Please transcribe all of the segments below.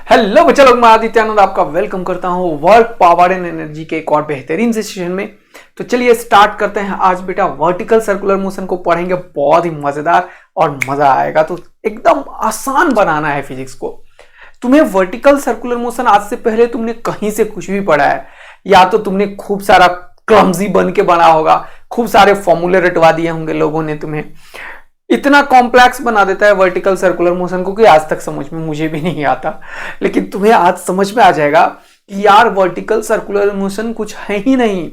Hello बच्चा लोग, मैं आदित्यानंद आपका वेलकम करता हूं वर्क पावर एंड एनर्जी के एक और बेहतरीन से सेशन में। तो चलिए स्टार्ट करते हैं। आज बेटा वर्टिकल सर्कुलर मोशन को पढ़ेंगे, बहुत ही मजेदार और मजा आएगा। तो एकदम आसान बनाना है फिजिक्स को। तुम्हें वर्टिकल सर्कुलर मोशन आज से पहले तुमने कहीं से कुछ भी पढ़ा है, या तो तुमने खूब सारा क्लमजी बन के बना होगा, खूब सारे फॉर्मूले रटवा दिए होंगे लोगों ने तुम्हें। इतना कॉम्प्लेक्स बना देता है वर्टिकल सर्कुलर मोशन को कि आज तक समझ में मुझे भी नहीं आता, लेकिन तुम्हें आज समझ में आ जाएगा कि यार वर्टिकल सर्कुलर मोशन कुछ है ही नहीं,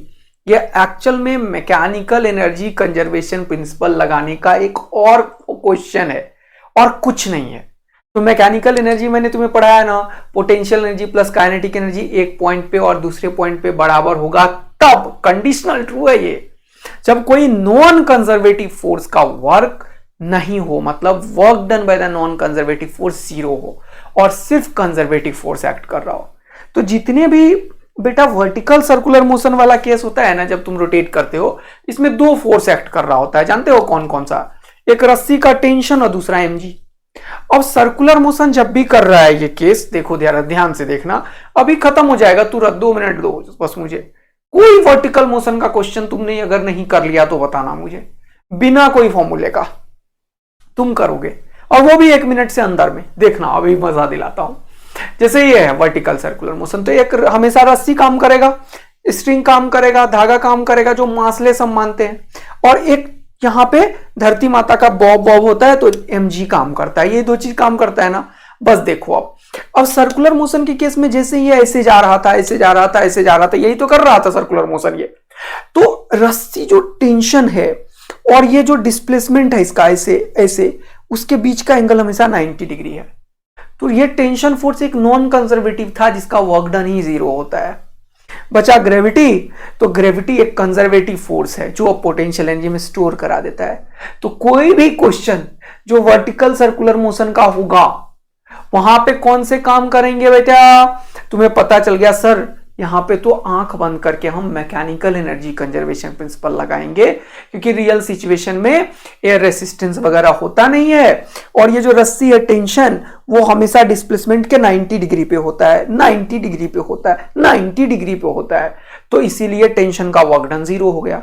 ये एक्चुअल में मैकेनिकल एनर्जी कंजर्वेशन प्रिंसिपल लगाने का एक और क्वेश्चन है और कुछ नहीं है। तो मैकेनिकल एनर्जी मैंने तुम्हें पढ़ाया ना, potential energy plus kinetic energy एक पॉइंट पे और दूसरे पॉइंट पे बराबर होगा, तब कंडीशनल ट्रू है ये, जब कोई नॉन कंजर्वेटिव फोर्स का वर्क नहीं हो, मतलब work done by the non conservative force zero हो और सिर्फ कंजर्वेटिव फोर्स एक्ट कर रहा हो। तो जितने भी बेटा वर्टिकल सर्कुलर मोशन वाला केस होता है ना, जब तुम रोटेट करते हो, इसमें दो फोर्स एक्ट कर रहा होता है। जानते हो कौन कौन सा? एक रस्सी का टेंशन और दूसरा mg। अब सर्कुलर मोशन जब भी कर रहा है ये केस, देखो ध्यान से देखना, अभी खत्म हो जाएगा, तुरंत 2 मिनट दो बस मुझे। कोई वर्टिकल मोशन का क्वेश्चन तुमने अगर नहीं कर लिया तो बताना मुझे, बिना कोई फॉर्मूले का तुम करोगे, और वो भी 1 मिनट से अंदर में। देखना अभी मजा दिलाता हूं। जैसे ये है वर्टिकल सर्कुलर मोशन, तो एक हमेशा रस्सी काम करेगा, स्ट्रिंग काम करेगा, धागा काम करेगा, जो मासलेस हम मानते हैं, और एक यहां पे धरती माता का बॉब होता है, तो mg काम करता है। ये दो चीज काम करता है ना। बस देखो अब सर्कुलर मोशन के केस में जैसे ये ऐसे जा रहा था, ऐसे जा रहा था, ऐसे जा रहा था, यही तो कर रहा था सर्कुलर मोशन ये। तो रस्सी जो टेंशन है और ये जो डिस्प्लेसमेंट है इसका ऐसे ऐसे, उसके बीच का एंगल हमेशा 90 डिग्री है। तो ये टेंशन फोर्स एक नॉन कंजर्वेटिव था जिसका वर्क डन ही जीरो होता है। बचा ग्रेविटी, तो ग्रेविटी एक कंजर्वेटिव फोर्स है जो पोटेंशियल एनर्जी में स्टोर करा देता है। तो कोई भी क्वेश्चन जो वर्टिकल सर्कुलर मोशन का होगा, वहां पे कौन से काम करेंगे बेटा? तुम्हें पता चल गया सर, यहां पे तो आंख बंद करके हम मैकेनिकल एनर्जी कंजर्वेशन प्रिंसिपल लगाएंगे, क्योंकि रियल सिचुएशन में एयर रेसिस्टेंस वगैरह होता नहीं है, और ये जो रस्सी है टेंशन, वो हमेशा डिस्प्लेसमेंट के 90 डिग्री पे होता है, 90 डिग्री पे होता है, 90 डिग्री पे होता है। तो इसीलिए टेंशन का वर्क डन जीरो हो गया।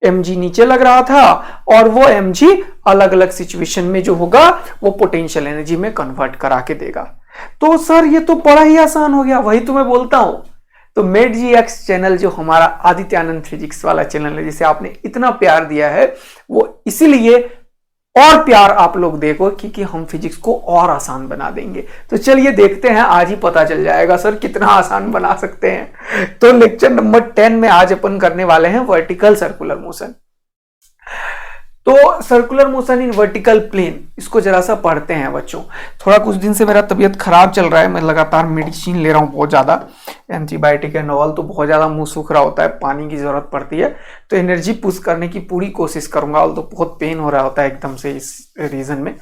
mg नीचे लग रहा था, और वो mg अलग अलग सिचुएशन में जो होगा वो पोटेंशियल एनर्जी में कन्वर्ट करा के देगा। तो सर ये तो बड़ा ही आसान हो गया, वही तो मैं बोलता हूं। तो मेड जी एक्स चैनल जो हमारा आदित्यानंद फिजिक्स वाला चैनल है, जिसे आपने इतना प्यार दिया है, वो इसीलिए और प्यार आप लोग देखो क्योंकि हम फिजिक्स को और आसान बना देंगे। तो चलिए देखते हैं, आज ही पता चल जाएगा सर कितना आसान बना सकते हैं। तो लेक्चर नंबर 10 में आज अपन करने वाले हैं वर्टिकल सर्कुलर मोशन। तो circular motion in vertical plane, इसको जरा सा पढ़ते हैं बच्चों। थोड़ा कुछ दिन से मेरा तबीयत खराब चल रहा है, मैं लगातार मेडिसिन ले रहा हूँ बहुत ज्यादा, एंटीबायोटिक एंड ऑल। तो बहुत ज्यादा मुंह सूख रहा होता है, पानी की जरूरत पड़ती है, तो एनर्जी पुश करने की पूरी कोशिश करूंगा। तो बहुत पेन हो रहा होता है एकदम से इस रीजन में,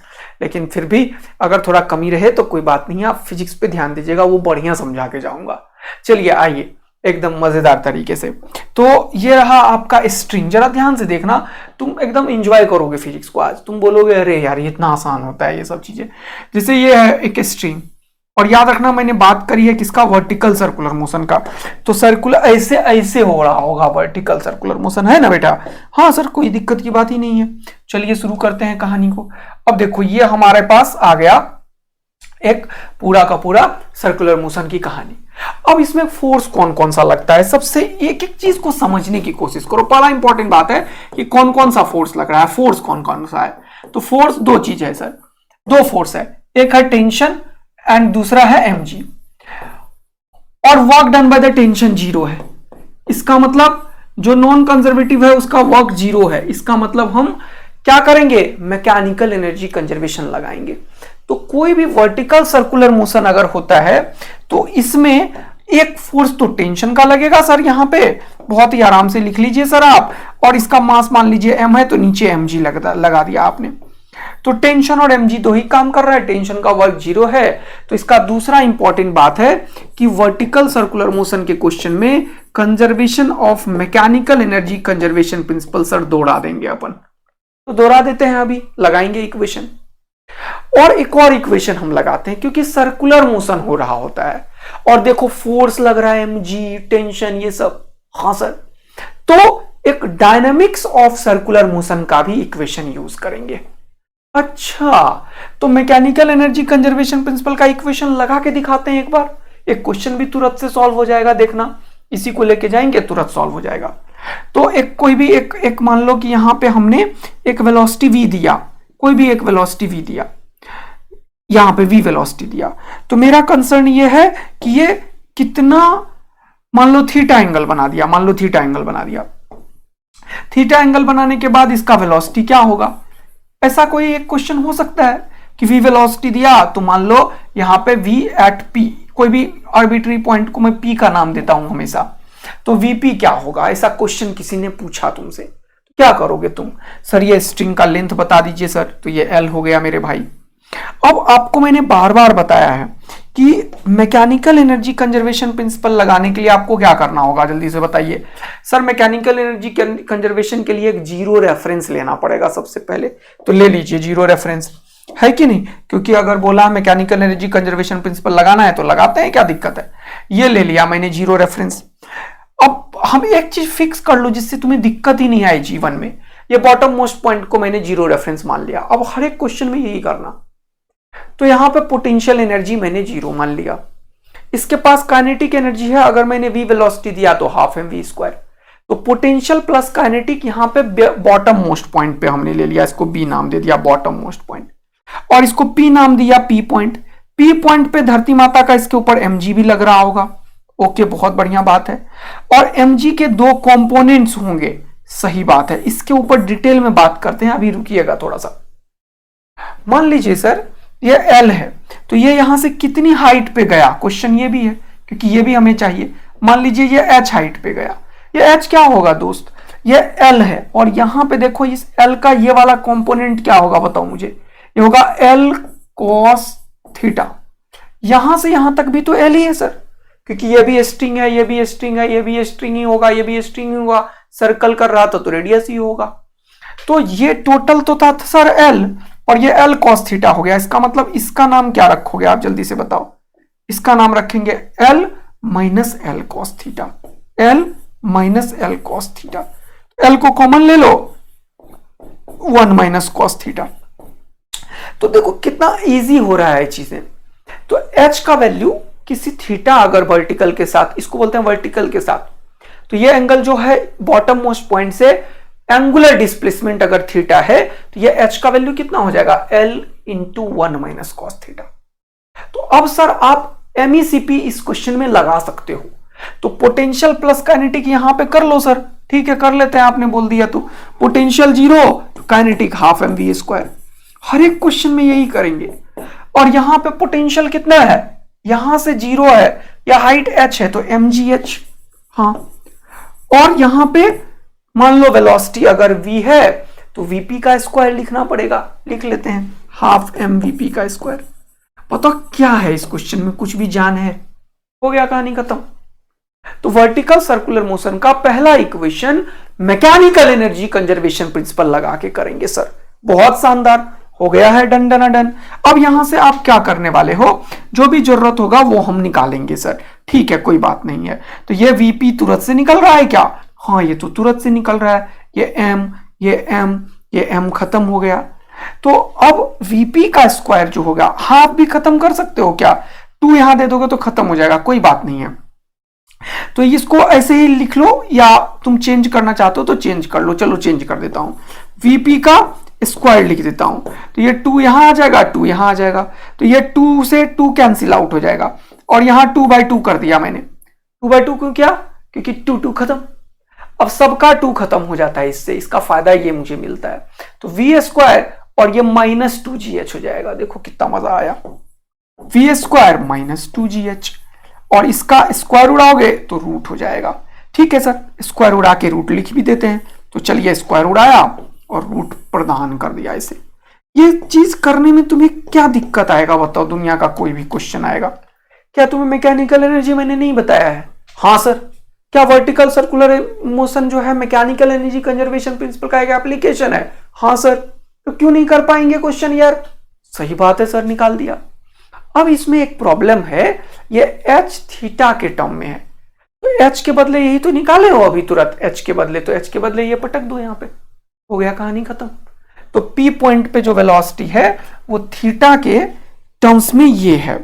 लेकिन फिर भी अगर थोड़ा कमी रहे तो कोई बात नहीं, आप फिजिक्स पे ध्यान दीजिएगा, वो बढ़िया समझा के जाऊंगा। चलिए आइए एकदम मजेदार तरीके से। तो ये रहा आपका स्ट्रिंग, जरा ध्यान से देखना, तुम एकदम एंजॉय करोगे फिजिक्स को आज। तुम बोलोगे अरे यार ये इतना आसान होता है ये सब चीजें। जैसे ये है एक स्ट्रिंग, और याद रखना मैंने बात करी है किसका? वर्टिकल सर्कुलर मोशन का। तो सर्कुलर ऐसे ऐसे हो रहा होगा वर्टिकल सर्कुलर मोशन, है ना बेटा? हाँ सर, कोई दिक्कत की बात ही नहीं है। चलिए शुरू करते हैं कहानी को। अब देखो ये हमारे पास आ गया एक पूरा का पूरा सर्कुलर मोशन की कहानी। अब इसमें फोर्स कौन कौन सा लगता है, सबसे एक एक चीज को समझने की कोशिश करो। बड़ा इंपॉर्टेंट बात है कि कौन कौन सा फोर्स लग रहा है, फोर्स कौन कौन सा है। तो फोर्स दो चीज है सर, दो फोर्स है, एक है टेंशन एंड दूसरा है mg, और work done by the tension zero है। इसका मतलब जो नॉन कंजर्वेटिव है उसका वर्क जीरो है। इसका मतलब हम क्या करेंगे? मैकेनिकल एनर्जी कंजर्वेशन लगाएंगे। तो कोई भी वर्टिकल सर्कुलर मोशन अगर होता है तो इसमें एक फोर्स तो टेंशन का लगेगा सर, यहां पे बहुत ही आराम से लिख लीजिए सर आप, और इसका मास मान लीजिए m है, तो नीचे mg लगा दिया आपने। तो टेंशन और mg दो ही काम कर रहा है, टेंशन का वर्क जीरो है। तो इसका दूसरा इंपॉर्टेंट बात है कि वर्टिकल सर्कुलर मोशन के क्वेश्चन में conservation of mechanical energy conservation principle sir दोहरा देंगे अपन। तो दोहरा देते हैं, अभी लगाएंगे इक्वेशन। और एक और इक्वेशन हम लगाते हैं क्योंकि सर्कुलर मोशन हो रहा होता है और देखो फोर्स लग रहा है mg, टेंशन, ये सब। हाँ सर, तो एक डायनामिक्स ऑफ सर्कुलर मोशन का भी इक्वेशन यूज करेंगे। अच्छा, तो मैकेनिकल एनर्जी कंजर्वेशन प्रिंसिपल का इक्वेशन लगा के दिखाते हैं एक बार। एक क्वेश्चन भी तुरंत से सॉल्व हो जाएगा, देखना, इसी को लेके जाएंगे तुरंत सॉल्व हो जाएगा। तो एक कोई भी एक मान लो कि यहां पे हमने एक वेलोसिटी v दिया, कोई भी एक वेलोसिटी v दिया, यहां पे v वेलोसिटी दिया, तो मेरा कंसर्न ये है कि ये कितना, मान लो थीटा एंगल बना दिया, मान लो थीटा एंगल बना दिया। थीटा एंगल बनाने के बाद इसका वेलोसिटी क्या होगा, ऐसा कोई एक क्वेश्चन हो सकता है कि v वेलोसिटी दिया, तो मान लो यहां पे v एट p, कोई भी आर्बिट्री पॉइंट को मैं p का नाम देता हूं हमेशा, तो vp क्या होगा, ऐसा क्वेश्चन किसी ने पूछा तुमसे, तो क्या करोगे तुम? सर ये स्ट्रिंग का लेंथ बता दीजिए सर, तो ये l हो गया मेरे भाई। अब आपको मैंने बार बार बताया है कि मैकेनिकल एनर्जी कंजर्वेशन प्रिंसिपल लगाने के लिए आपको क्या करना होगा, जल्दी से बताइए। सर मैकेनिकल एनर्जी कंजर्वेशन के लिए एक जीरो रेफरेंस लेना पड़ेगा सबसे पहले, तो ले लीजिए जीरो रेफरेंस, है कि नहीं? क्योंकि अगर बोला मैकेनिकल एनर्जी कंजर्वेशन प्रिंसिपल लगाना है तो लगाते हैं, क्या दिक्कत है। ये ले लिया मैंने जीरो रेफरेंस। अब हम एक चीज फिक्स कर लो जिससे तुम्हें दिक्कत ही नहीं आए जीवन में, ये बॉटम मोस्ट पॉइंट को मैंने जीरो रेफरेंस मान लिया। अब हर एक क्वेश्चन में यही करना, तो यहां पे पोटेंशियल एनर्जी मैंने जीरो मान लिया, इसके पास काइनेटिक एनर्जी है, अगर मैंने v वेलोसिटी दिया तो हाफ mv स्क्वायर, तो पोटेंशियल प्लस काइनेटिक यहां पे बॉटम मोस्ट पॉइंट पे हमने ले लिया, इसको b नाम दे दिया, बॉटम मोस्ट पॉइंट, और इसको p नाम दिया, p पॉइंट। p पॉइंट पे धरती माता का इसके ऊपर mg भी लग रहा होगा, ओके, बहुत बढ़िया बात है। और mg के दो कंपोनेंट्स होंगे, सही बात है, इसके ऊपर डिटेल में बात करते हैं, अभी रुकिएगा थोड़ा सा। मान लीजिए सर ये L है, तो ये यहां से कितनी हाइट पे गया, क्वेश्चन ये भी है क्योंकि ये भी हमें चाहिए। मान लीजिए ये H हाइट पे गया, ये H क्या होगा दोस्त, ये L है, और यहां पे देखो इस L का ये वाला कंपोनेंट क्या होगा बताओ मुझे, ये होगा L cos थीटा। यहां से यहां तक भी तो L ही है सर, क्योंकि ये भी स्ट्रिंग है, ये भी स्ट्रिंग है, ये भी स्ट्रिंग ही होगा, ये भी स्ट्रिंग ही होगा, सर्कल कर रहा था तो रेडियस ही होगा। तो ये टोटल तो था सर L, और ये L cos थीटा हो गया। इसका मतलब इसका नाम क्या रखोगे आप, जल्दी से बताओ। इसका नाम रखेंगे L minus L cos theta, L minus L cos theta. L को कॉमन ले लो, 1 माइनस cos थीटा। तो देखो कितना इजी हो रहा है चीजें। तो H का वैल्यू किसी थीटा अगर वर्टिकल के साथ, इसको बोलते हैं वर्टिकल के साथ, तो ये एंगल जो है बॉटम मोस्ट पॉइंट से एंगुलर डिस्प्लेसमेंट अगर थीटा है, तो ये H का वैल्यू कितना हो जाएगा, L into 1 minus cos theta. तो अब सर आप MECP इस क्वेश्चन में लगा सकते हो, तो पोटेंशियल प्लस काइनेटिक यहां पे कर लो सर, ठीक है कर लेते हैं, आपने बोल दिया तो potential zero, kinetic half mv square. हर एक क्वेश्चन में यही करेंगे। और यहां पे पोटेंशियल कितना है, यहां से जीरो है, या हाइट h है तो mgh, हाँ। और यहां पे मान लो वेलोसिटी अगर v है तो vp का स्क्वायर लिखना पड़ेगा, लिख लेते हैं हाफ mvp का स्क्वायर। पता क्या है इस क्वेश्चन में, कुछ भी जान है, हो गया कहानी खत्म। तो वर्टिकल सर्कुलर मोशन का पहला equation mechanical energy conservation principle लगा के करेंगे सर, बहुत शानदार, हो गया है डन डन डन। अब यहां से आप क्या करने वाले हो, जो भी जरूरत होगा वो हम निकालेंगे सर, ठीक है कोई बात नहीं है। तो ये vp तुरंत से निकल रहा है क्या, हाँ ये तो तुरंत से निकल रहा है, ये m, ये m, ये m खत्म हो गया। तो अब vp का स्क्वायर जो होगा, हाफ भी खत्म कर सकते हो क्या, 2 यहां दे दोगे तो खत्म हो जाएगा, कोई बात नहीं है। तो इसको ऐसे ही लिख लो, या तुम चेंज करना चाहते हो तो चेंज कर लो, चलो चेंज कर देता हूं, vp का स्क्वायर लिख देता हूं। तो ये 2 यहां आ जाएगा, 2 यहां आ जाएगा, तो ये 2 से 2 कैंसिल आउट हो जाएगा, और यहां 2/2 कर दिया मैंने। 2/2 क्यों किया, क्योंकि 2 खत्म, अब सबका 2 खत्म हो जाता है इससे, इसका फायदा ये मुझे मिलता है। तो v स्क्वायर और ये माइनस 2gh हो जाएगा, देखो कितना मजा आया, v स्क्वायर माइनस 2gh, और इसका स्क्वायर उड़ाओगे तो रूट हो जाएगा। ठीक है सर, स्क्वायर उड़ा के रूट लिख भी देते हैं, तो चलिए स्क्वायर उड़ाया और रूट प्रदान कर दिया इसे। ये चीज करने में तुम्हें क्या दिक्कत आएगा बताओ, दुनिया का कोई भी क्वेश्चन आएगा, क्या तुम्हें मैकेनिकल एनर्जी मैंने नहीं बताया है, हाँ सर। क्या वर्टिकल सर्कुलर मोशन जो है मैकेनिकल एनर्जी कंजर्वेशन प्रिंसिपल का एक एप्लीकेशन है, हाँ सर। तो क्यों नहीं कर पाएंगे क्वेश्चन यार, सही बात है सर, निकाल दिया। अब इसमें एक प्रॉब्लम है, ये एच थीटा के टर्म में है, तो एच के बदले यही तो निकाले हो अभी तुरंत, एच के बदले, तो एच के बदले ये पटक दो, यहां पे हो गया, कहानी खत्म। तो पी पॉइंट पे जो वेलोसिटी है वो थीटा के टर्म्स में ये है,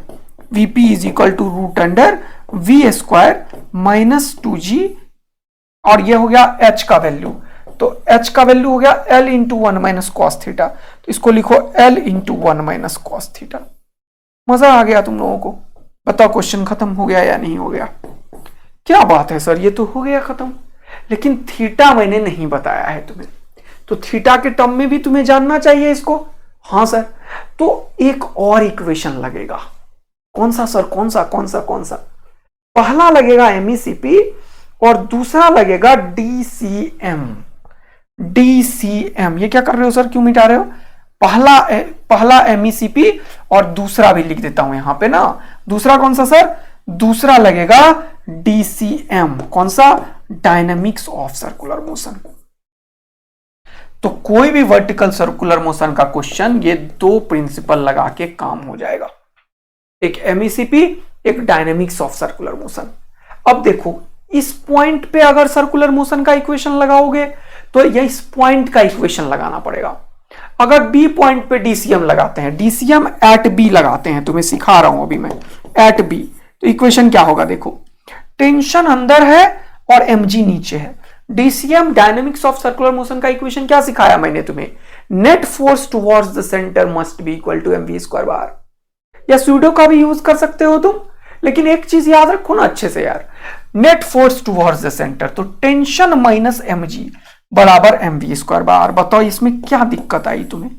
VP is equal to root under v square minus 2g, और ये हो गया एच का वैल्यू, तो एच का वैल्यू हो गया L into 1 minus cos theta, तो इसको लिखो L into 1 minus cos theta. मजा आ गया तुम लोगों को? बताओ क्वेश्चन खत्म हो गया या नहीं हो गया? क्या बात है सर, ये तो हो गया खत्म, लेकिन थीटा मैंने नहीं बताया है तुम्हें, तो थीटा के टर्म में भी तुम्हें जानना चाहिए इसको। हाँ सर, तो एक और इक्वेशन लगेगा। कौन सा सर? कौन सा कौन सा कौन सा? पहला लगेगा एमईसीपी और दूसरा लगेगा डीसीएम। डीसीएम, ये क्या कर रहे हो सर, क्यों मिटा रहे हो? पहला एमईसीपी और दूसरा भी लिख देता हूं यहां पे ना। दूसरा कौन सा सर? दूसरा लगेगा डीसीएम। कौन सा? Dynamics of circular motion. तो कोई भी वर्टिकल सर्कुलर मोशन का क्वेश्चन ये दो प्रिंसिपल लगा के काम हो जाएगा, एक एमईसीपी, एक डायनेमिक्स ऑफ सर्कुलर मोशन। अब देखो, इस पॉइंट पे अगर सर्कुलर मोशन का इक्वेशन लगाओगे तो ये इस पॉइंट का इक्वेशन लगाना पड़ेगा। अगर बी पॉइंट पे डीसीएम लगाते हैं, डीसीएम एट बी लगाते हैं, तुम्हें सिखा रहा हूं अभी मैं, एट बी, तो इक्वेशन क्या होगा? देखो, टेंशन अंदर है और एमजी नीचे है। DCM dynamics of circular motion का इक्वेशन क्या सिखाया मैंने तुम्हें? Net force towards the centre must be equal to mv square bar. या सूडो का भी यूज कर सकते हो तुम, लेकिन एक चीज याद रखो ना अच्छे से यार, net force towards the centre, तो टेंशन माइनस mg बराबर mv स्क्वायर बार। बताओ इसमें क्या दिक्कत आई तुम्हें?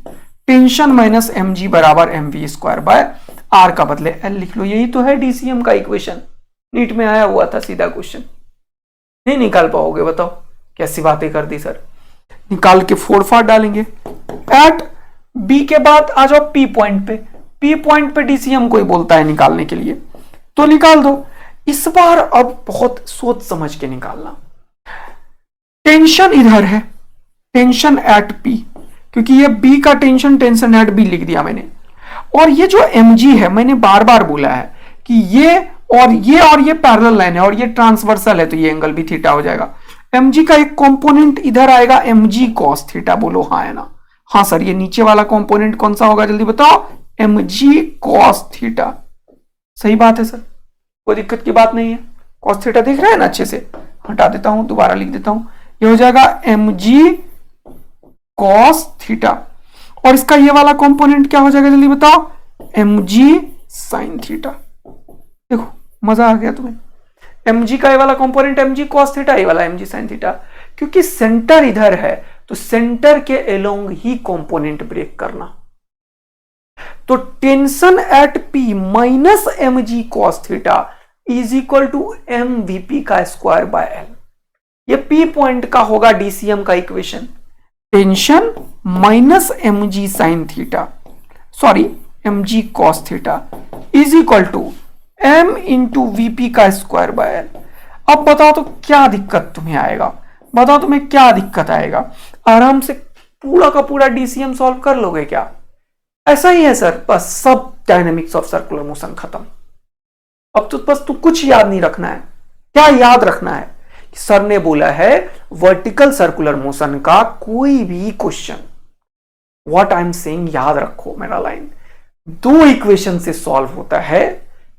टेंशन माइनस mg बराबर mv स्क्वायर बाय आर का बदले एल लिख लो, यही तो है डीसीएम का इक्वेशन। नीट में आया हुआ था सीधा क्वेश्चन, नहीं निकाल पाओगे? बताओ कैसी बातें कर दी सर। निकाल के फोड़ फाड़ डालेंगे। एट बी के बाद आ जाओ पी पॉइंट पे, पी पॉइंट पे डीसीएम कोई बोलता है निकालने के लिए तो निकाल दो। इस बार अब बहुत सोच समझ के निकालना। टेंशन इधर है, टेंशन एट पी, क्योंकि ये बी का टेंशन, टेंशन एट बी लिख दिया मैंने। और ये जो mg है, मैंने बार बार बोला है कि ये और ये पैरेलल लाइन है और ये ट्रांसवर्सल है, तो ये एंगल भी थीटा हो जाएगा। mg का एक कंपोनेंट इधर आएगा mg cos थीटा, बोलो हाँ है ना? हाँ सर, ये नीचे वाला कंपोनेंट कौन सा होगा जल्दी बताओ? mg cos theta. सही बात है सर, कोई दिक्कत की बात नहीं है। cos थीटा दिख रहा है ना अच्छे से? हटा देता हूं, दोबारा लिख देता हूं, ये हो जाएगा mg cos थीटा, और इसका ये वाला कंपोनेंट क्या हो जाएगा जल्दी बताओ? mg sin theta. देखो मजा आ गया तुम्हें? mg का ये वाला कंपोनेंट mg cos थीटा, ये वाला mg sin थीटा। क्योंकि सेंटर इधर है तो सेंटर के अलोंग ही कंपोनेंट ब्रेक करना। तो tension at P minus mg cos theta is equal to mvp का स्क्वायर बाय एल। ये P पॉइंट का होगा डीसीएम का equation. Tension minus mg sin theta, sorry mg cos theta is equal to m into VP का square by L. अब बताओ तो क्या दिक्कत तुम्हें आएगा? बताओ तुम्हें क्या दिक्कत आएगा? आराम से पूरा का पूरा डीसीएम सॉल्व कर लोगे क्या? ऐसा ही है सर, बस सब डायनेमिक्स ऑफ सर्कुलर मोशन खत्म। अब तो बस तू कुछ याद नहीं रखना है। क्या याद रखना है? सर ने बोला है वर्टिकल सर्कुलर मोशन का कोई भी question, what I am saying याद रखो मेरा लाइन, दो इक्वेशन से सॉल्व होता है,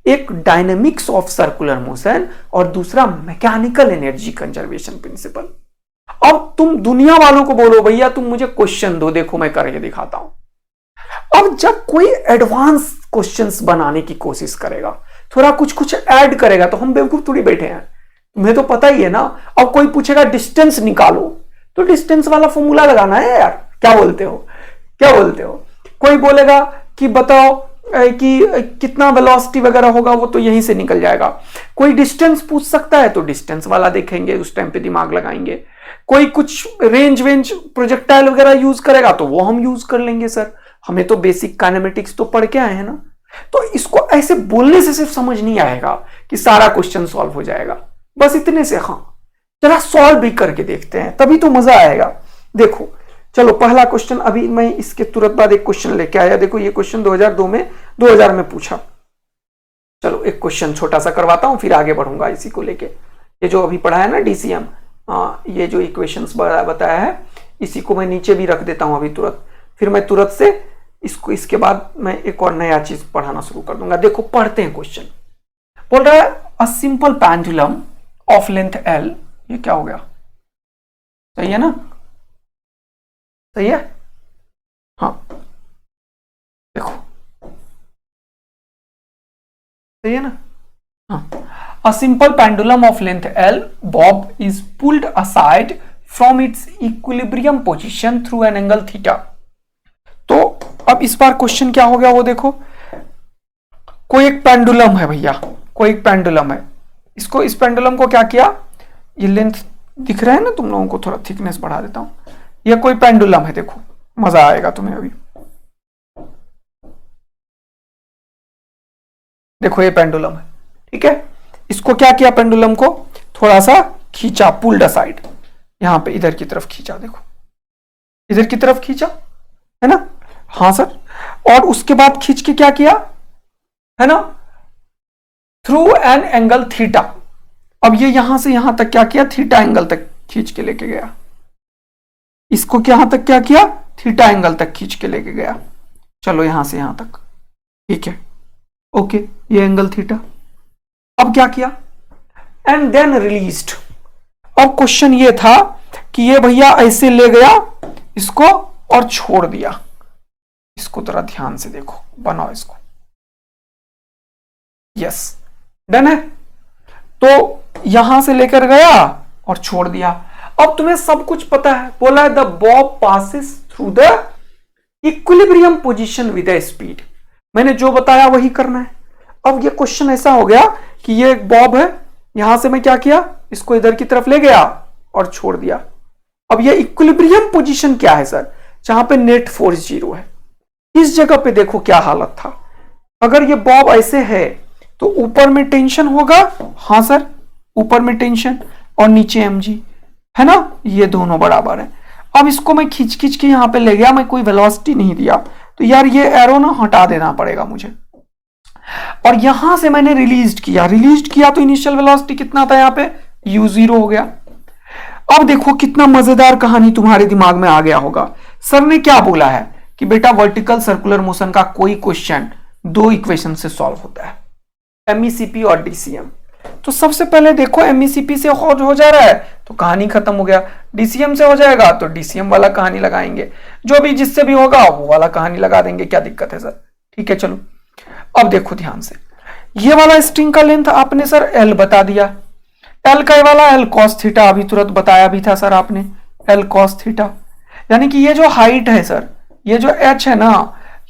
एक डायनेमिक्स ऑफ सर्कुलर मोशन और दूसरा मैकेनिकल एनर्जी कंजर्वेशन प्रिंसिपल। अब तुम दुनिया वालों को बोलो भैया तुम मुझे क्वेश्चन दो, देखो मैं करके दिखाता हूं। अब जब कोई एडवांस क्वेश्चंस बनाने की कोशिश करेगा, थोड़ा कुछ कुछ ऐड करेगा, तो हम बेवकूफ थोड़ी बैठे हैं, तुम्हें तो पता ही है ना। अब कोई पूछेगा डिस्टेंस निकालो, तो डिस्टेंस वाला फॉर्मूला लगाना है यार, क्या बोलते हो? क्या बोलते हो? कोई बोलेगा कि बताओ कि कितना वेलोसिटी वगैरह होगा, वो तो यहीं से निकल जाएगा। कोई डिस्टेंस पूछ सकता है तो डिस्टेंस वाला देखेंगे, उस टाइम पे दिमाग लगाएंगे। कोई कुछ रेंज प्रोजेक्टाइल वगैरह यूज करेगा तो वो हम यूज कर लेंगे। सर हमें तो बेसिक काइनेमेटिक्स तो पढ़ के आए हैं ना, तो इसको ऐसे बोलने से सिर्फ समझ नहीं आएगा कि सारा क्वेश्चन सॉल्व हो जाएगा, बस इतने से। हाँ जरा सॉल्व भी करके देखते हैं, तभी तो मजा आएगा। देखो चलो पहला क्वेश्चन, अभी मैं इसके तुरंत बाद एक क्वेश्चन लेके आया। देखो ये क्वेश्चन 2000 में पूछा। चलो एक क्वेश्चन छोटा सा करवाता हूं, फिर आगे बढ़ूंगा इसी को लेके। ये जो अभी पढ़ा है ना डीसीएम, ये जो इक्वेशंस बताया है, इसी को मैं नीचे भी रख देता हूं अभी तुरंत, फिर मैं तुरंत से इसको, इसके बाद मैं एक और नया चीज पढ़ाना शुरू कर दूंगा। देखो पढ़ते हैं क्वेश्चन। बोल रहा है a simple pendulum of length L, ये क्या हो गया, सही है ना, सही है, हाँ देखो सही है ना, हाँ। A simple pendulum of length L bob is pulled aside from its equilibrium position through an angle theta। तो अब इस बार क्वेश्चन क्या हो गया वो देखो, कोई एक पेंडुलम है भैया, कोई एक पेंडुलम है, इसको, इस पेंडुलम को क्या किया, ये लेंथ दिख रहा है ना तुम लोगों को, थोड़ा थिकनेस बढ़ा देता हूं, ये कोई पेंडुलम है, देखो मजा आएगा तुम्हें अभी। देखो ये पेंडुलम है, ठीक है, इसको क्या किया, पेंडुलम को थोड़ा सा खींचा, पुल्ड असाइड, यहां पे इधर की तरफ खींचा, देखो इधर की तरफ खींचा, है ना, हाँ सर, और उसके बाद खींच के क्या किया, है ना, थ्रू एन एंगल थीटा। अब ये यहां से यहां तक क्या किया, थीटा एंगल तक खींच के लेके गया, इसको यहां तक क्या किया, थीटा एंगल तक खींच के लेके गया। चलो यहां से यहां तक, ठीक है, ओके, ये एंगल थीटा। अब क्या किया, एंड देन रिलीज्ड। अब क्वेश्चन ये था कि ये भैया ऐसे ले गया इसको और छोड़ दिया, इसको जरा ध्यान से देखो, बनाओ इसको, यस डन है। तो यहां से लेकर गया और छोड़ दिया। अब तुम्हें सब कुछ पता है, बोला है the Bob passes through the equilibrium position with the speed, मैंने जो बताया वही करना है। अब ये क्वेश्चन ऐसा हो गया कि ये एक बॉब है, यहां से मैं क्या किया, इसको इधर की तरफ ले गया और छोड़ दिया। अब ये इक्विलिब्रियम पोजीशन क्या है सर, जहां पे नेट फोर्स 0 है। इस जगह पे देखो क्या हालत था, अगर ये बॉब ऐसे है तो ऊपर में टेंशन होगा, हाँ सर, ऊपर में टेंशन और नीचे mg, है ना, ये दोनों बराबर है। अब इसको मैं खींच खींच के यहां पे ले गया, मैं कोई वेलोसिटी नहीं दिया, तो यार ये एरो ना हटा देना पड़ेगा मुझे। और यहां से मैंने रिलीज किया तो इनिशियल वेलोसिटी कितना था, यहां पे u0 हो गया। अब देखो कितना मजेदार कहानी तुम्हारे दिमाग में आ गया होगा। सर ने क्या बोला है कि बेटा वर्टिकल सर्कुलर मोशन का कोई क्वेश्चन 2 इक्वेशन से सॉल्व होता है, एमईसीपी और डीसीएम। तो सबसे पहले देखो एमईसीपी से हो जा रहा है तो कहानी खत्म हो गया, डीसीएम से हो जाएगा तो डीसीएम वाला कहानी लगाएंगे, जो भी जिससे भी होगा वो वाला कहानी लगा देंगे, क्या दिक्कत है सर, ठीक है। चलो अब देखो ध्यान से, ये वाला स्ट्रिंग का लेंथ आपने सर एल बता दिया, एल का ये वाला एल कॉस थीटा, अभी तुरंत बताया भी था सर आपने, एल कॉस थीटा, यानी कि ये जो हाइट है सर, ये जो एच है ना,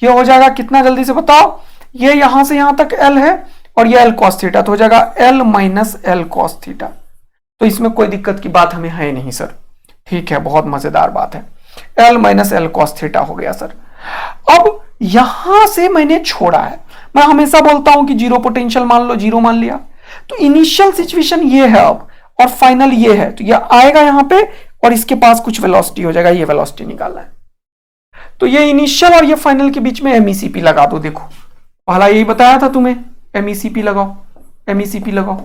ये हो जाएगा कितना, जल्दी से बताओ, ये यहां से यहां तक एल है और ये एल कॉस थीटा, तो हो जाएगा L minus L cos theta. तो इसमें कोई दिक्कत की बात हमें है नहीं सर, ठीक है, बहुत मजेदार बात है, L minus L cos theta हो गया सर। अब यहां से मैंने छोड़ा है, मैं हमेशा बोलता हूं कि जीरो पोटेंशियल मान लो, जीरो मान लिया, तो इनिशियल सिचुएशन ये है अब और फाइनल ये है, तो ये आएगा यहां पे और इसके पास कुछ वेलोसिटी हो जाएगा, ये वेलोसिटी निकालना है। तो ये इनिशियल और ये फाइनल के बीच में एमईसीपी लगा दो, देखो पहला यही बताया था तुम्हें, एमईसीपी लगाओ, एमईसीपी लगाओ।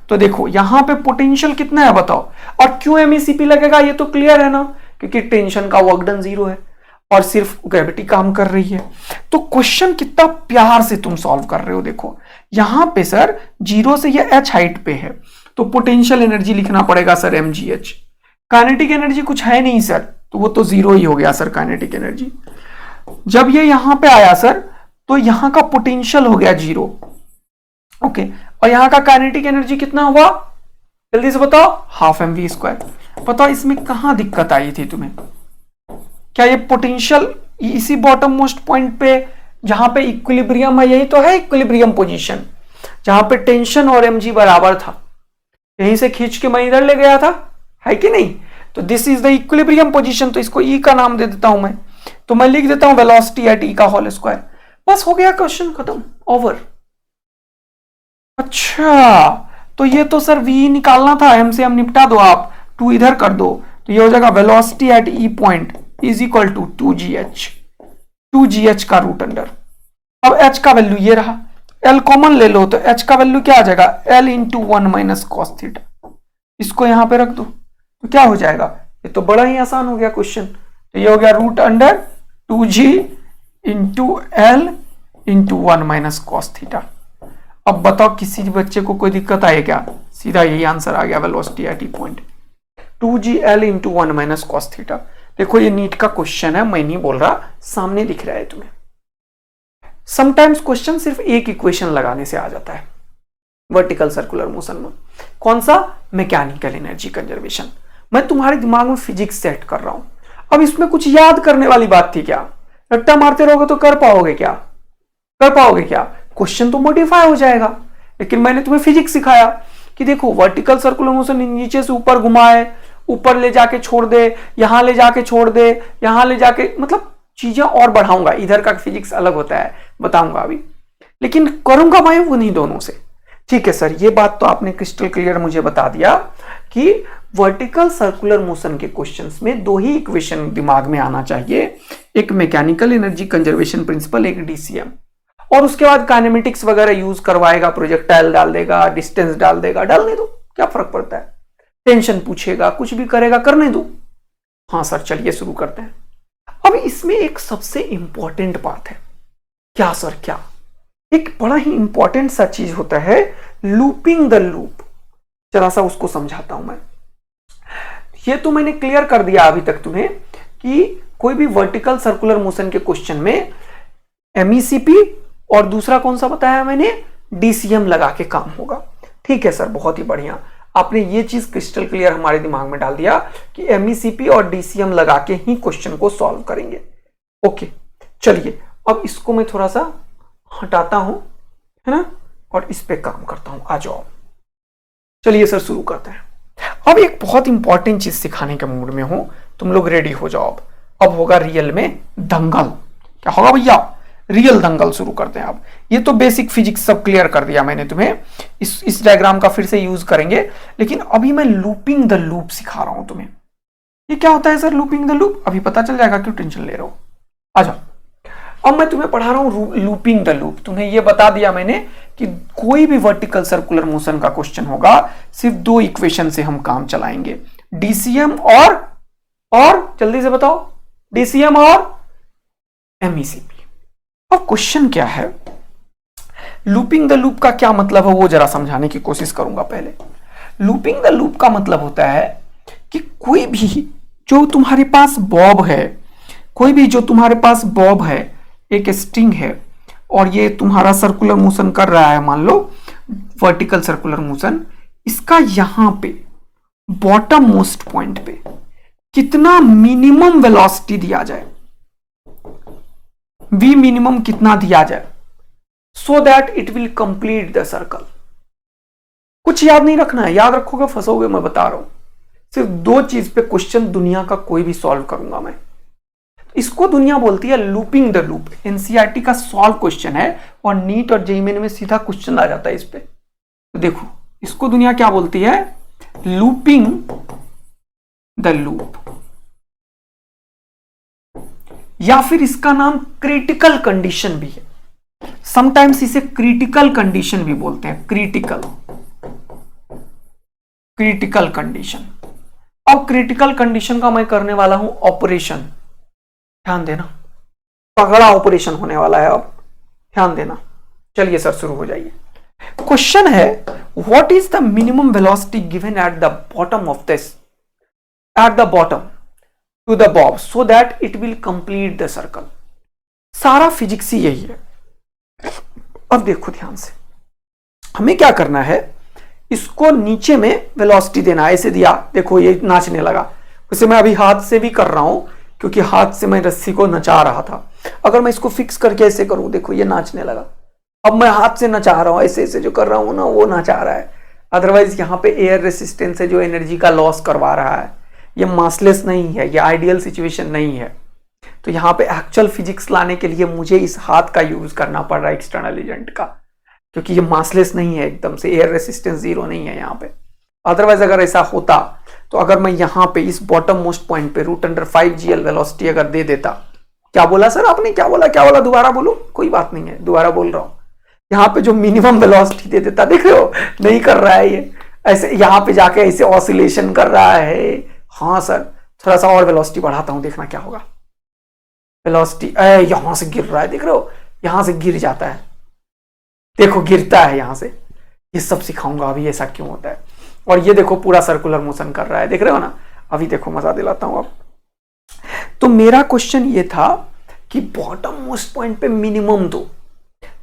तो देखो यहां पे पोटेंशियल कितना है बताओ, और क्यों एमईसीपी लगेगा ये तो क्लियर है ना, क्योंकि टेंशन का वर्क डन 0 है और सिर्फ ग्रेविटी काम कर रही है। तो क्वेश्चन कितना प्यार से तुम सॉल्व कर रहे हो, देखो यहां पे सर 0 से ये h हाइट पे है, तो पोटेंशियल एनर्जी लिखना पड़ेगा सर mgh, काइनेटिक एनर्जी कुछ है नहीं सर, तो वो तो 0 ही हो गया सर काइनेटिक एनर्जी। जब ये यहां पे आया सर तो यहां का पोटेंशियल हो गया 0, ओके, और यहां का काइनेटिक एनर्जी कितना हुआ, जल्दी से बताओ, हाफ mv²। बताओ इसमें कहां दिक्कत आई थी तुम्हें, क्या ये पोटेंशियल इसी बॉटम मोस्ट पॉइंट पे जहां पे इक्विलिब्रियम है, यही तो है इक्विलिब्रियम पोजीशन, जहां पे टेंशन और mg बराबर था, यहीं से खींच के मैं इधर ले गया था, है कि नहीं। तो this is the equilibrium position, तो इसको ई का नाम दे देता हूं मैं, तो मैं लिख देता हूं वेलोसिटी एट ई का होल स्क्वायर, बस हो गया क्वेश्चन खत्म, ओवर। अच्छा तो ये तो सर v निकालना था, m से m निपटा दो आप, 2 इधर कर दो, तो ये हो जाएगा velocity at E point is equal to 2gh, 2gh का रूट अंडर। अब h का वैल्यू ये रहा, l कॉमन ले लो तो h का वैल्यू क्या आ जाएगा, l into 1 minus cos theta. इसको यहां पे रख दो तो क्या हो जाएगा, ये तो बड़ा ही आसान हो गया क्वेश्चन। तो ये हो गया root under 2g into l into 1 minus cos theta. अब बताओ किसी बच्चे को कोई दिक्कत आए क्या, सीधा यही आंसर आ गया, velocity at E point 2gl into 1 minus cos theta. देखो ये नीट का क्वेश्चन है, मैं नहीं बोल रहा, सामने दिख रहा है तुम्हें। समटाइम्स क्वेश्चन सिर्फ एक इक्वेशन लगाने से आ जाता है वर्टिकल सर्कुलर मोशन में। कौन सा, मैकेनिकल एनर्जी कंजर्वेशन। मैं तुम्हारे दिमाग में फिजिक्स सेट कर रहा हूं, अब इसमें कुछ याद करने वाली बात थी क्या, रट्टा मारते रहोगे तो कर पाओगे क्या, कर पाओगे क्या, क्वेश्चन तो मॉडिफाई हो जाएगा। लेकिन मैंने तुम्हें फिजिक्स सिखाया कि देखो वर्टिकल सर्कुलर मोशन नीचे से ऊपर घुमाए, ऊपर ले जाके छोड़ दे, यहां ले जाके छोड़ दे, यहां ले जाके, मतलब चीजें और बढ़ाऊंगा। इधर का फिजिक्स अलग होता है, बताऊंगा अभी, लेकिन करूंगा मैं उन्हीं दोनों से। ठीक है सर, ये बात तो आपने क्रिस्टल क्लियर मुझे बता दिया कि वर्टिकल सर्कुलर मोशन के क्वेश्चंस में दो ही इक्वेशन दिमाग में आना चाहिए, एक मैकेनिकल एनर्जी कंजर्वेशन प्रिंसिपल, एक डीसीएम, और उसके बाद काइनेमेटिक्स वगैरह यूज करवाएगा, प्रोजेक्टाइल डाल देगा, डिस्टेंस डाल देगा, डालने दो, क्या फर्क पड़ता है, टेंशन पूछेगा, कुछ भी करेगा, करने दो। हाँ सर चलिए शुरू करते हैं। अब इसमें एक सबसे इंपॉर्टेंट बात है, क्या सर क्या, एक बड़ा ही इंपॉर्टेंट सा चीज होता है लूपिंग द लूप। जरा सा उसको समझाता हूं मैं। ये तो मैंने क्लियर कर दिया अभी तक तुम्हें कि कोई भी वर्टिकल सर्कुलर मोशन के क्वेश्चन में एमईसीपी और दूसरा कौन सा बताया मैंने, डीसीएम लगा के काम होगा। ठीक है सर, बहुत ही बढ़िया, आपने ये चीज क्रिस्टल क्लियर हमारे दिमाग में डाल दिया कि एमईसीपी और डीसीएम लगा के ही क्वेश्चन को सॉल्व करेंगे। ओके चलिए, अब इसको मैं थोड़ा सा हटाता हूं, है ना, और इस पे काम करता हूं। आ जाओ, चलिए सर शुरू करते हैं। अब एक बहुत इंपॉर्टेंट चीज सिखाने के मूड में हूं, तुम लोग रेडी हो जाओ। अब होगा रियल में दंगल। क्या होगा भैया, रियल दंगल शुरू करते हैं। अब ये तो बेसिक फिजिक्स सब क्लियर कर दिया मैंने तुम्हें, इस डायग्राम का फिर से यूज करेंगे, लेकिन अभी मैं लूपिंग द लूप सिखा रहा हूं तुम्हें। ये क्या होता है सर लूपिंग द लूप, अभी पता चल जाएगा, क्यों टेंशन ले रहे हो, आ जाओ। अब मैं तुम्हें पढ़ा रहा हूं लूपिंग द लूप। तुम्हें ये बता दिया मैंने कि कोई भी वर्टिकल सर्कुलर मोशन का क्वेश्चन होगा, सिर्फ दो इक्वेशन से हम काम चलाएंगे, डीसीएम और जल्दी से बताओ, डीसीएम और एमईसीपी। अब क्वेश्चन क्या है, लूपिंग द लूप का क्या मतलब है वो जरा समझाने की कोशिश करूंगा। पहले लूपिंग द लूप का मतलब होता है कि कोई भी जो तुम्हारे पास बॉब है, कोई भी जो तुम्हारे पास बॉब है, एक स्ट्रिंग है, और ये तुम्हारा सर्कुलर मोशन कर रहा है, मान लो वर्टिकल सर्कुलर मोशन, इसका यहां पे बॉटम मोस्ट पॉइंट पे कितना मिनिमम वेलोसिटी दिया जाए, वी मिनिमम कितना दिया जाए, सो that it will complete the circle. कुछ याद नहीं रखना है, याद रखोगे फंसोगे, मैं बता रहा हूं। सिर्फ दो चीज पे क्वेश्चन दुनिया का कोई भी सॉल्व करूंगा मैं। इसको दुनिया बोलती है लूपिंग द लूप। एनसीईआरटी का सॉल्व क्वेश्चन है और नीट और जेईई मेन में सीधा क्वेश्चन आ जाता है इस पे। तो देखो इसको दुनिया क्या बोलती है, लूपिंग द लूप, या फिर इसका नाम क्रिटिकल कंडीशन भी है। समटाइम्स इसे क्रिटिकल कंडीशन भी बोलते हैं, क्रिटिकल कंडीशन। अब क्रिटिकल कंडीशन का मैं करने वाला हूं ऑपरेशन, ध्यान देना, तगड़ा ऑपरेशन होने वाला है, अब ध्यान देना। चलिए सर शुरू हो जाइए। क्वेश्चन है, what is the minimum velocity given at the bottom of this, at the bottom to the bob, so that it will complete the circle. सारा फिजिक्स ही यही है। अब देखो ध्यान से, हमें क्या करना है, इसको नीचे में वेलोसिटी देना है। ऐसे दिया, देखो ये नाचने लगा। वैसे मैं अभी हाथ से भी कर रहा हूं, क्योंकि हाथ से मैं रस्सी को नचा रहा था। अगर मैं इसको फिक्स करके ऐसे करूं, देखो ये नाचने लगा। अब मैं हाथ से नचा रहा हूं, ऐसे ऐसे जो कर रहा हूं ना, वो नचा रहा है। अदरवाइज यहाँ पे एयर रेसिस्टेंस है जो एनर्जी का लॉस करवा रहा है। ये मासलेस नहीं है, ये आइडियल सिचुएशन नहीं है। तो यहाँ पे एक्चुअल फिजिक्स लाने के लिए मुझे इस हाथ का यूज करना पड़ रहा है, एक्सटर्नल एजेंट का, क्योंकि ये मासलेस नहीं है एकदम से, एयर रेसिस्टेंस जीरो नहीं है यहाँ पे। अदरवाइज अगर ऐसा होता तो अगर मैं यहां पे इस बॉटम मोस्ट पॉइंट पे √5gl वेलोसिटी अगर दे देता, क्या बोला सर आपने, क्या बोला दोबारा बोलो, कोई बात नहीं है, दोबारा बोल रहा हूं। यहां पे जो मिनिमम वेलोसिटी दे देता, देख रहे हो नहीं कर रहा है ये, ऐसे यहां पे जाके ऐसे ऑसिलेशन कर रहा है। हाँ सर, थोड़ा सा और वेलोसिटी बढ़ाता हूं, देखना क्या होगा। वेलोसिटी यहां से गिर रहा है, देख रहे हो, यहां से गिर जाता है, देखो गिरता है यहां से। ये सब सिखाऊंगा अभी ऐसा क्यों होता है। और ये देखो पूरा सर्कुलर मोशन कर रहा है, देख रहे हो ना। अभी देखो मजा दिलाता हूं अब। तो मेरा क्वेश्चन ये था कि बॉटम मोस्ट पॉइंट पे मिनिमम दो,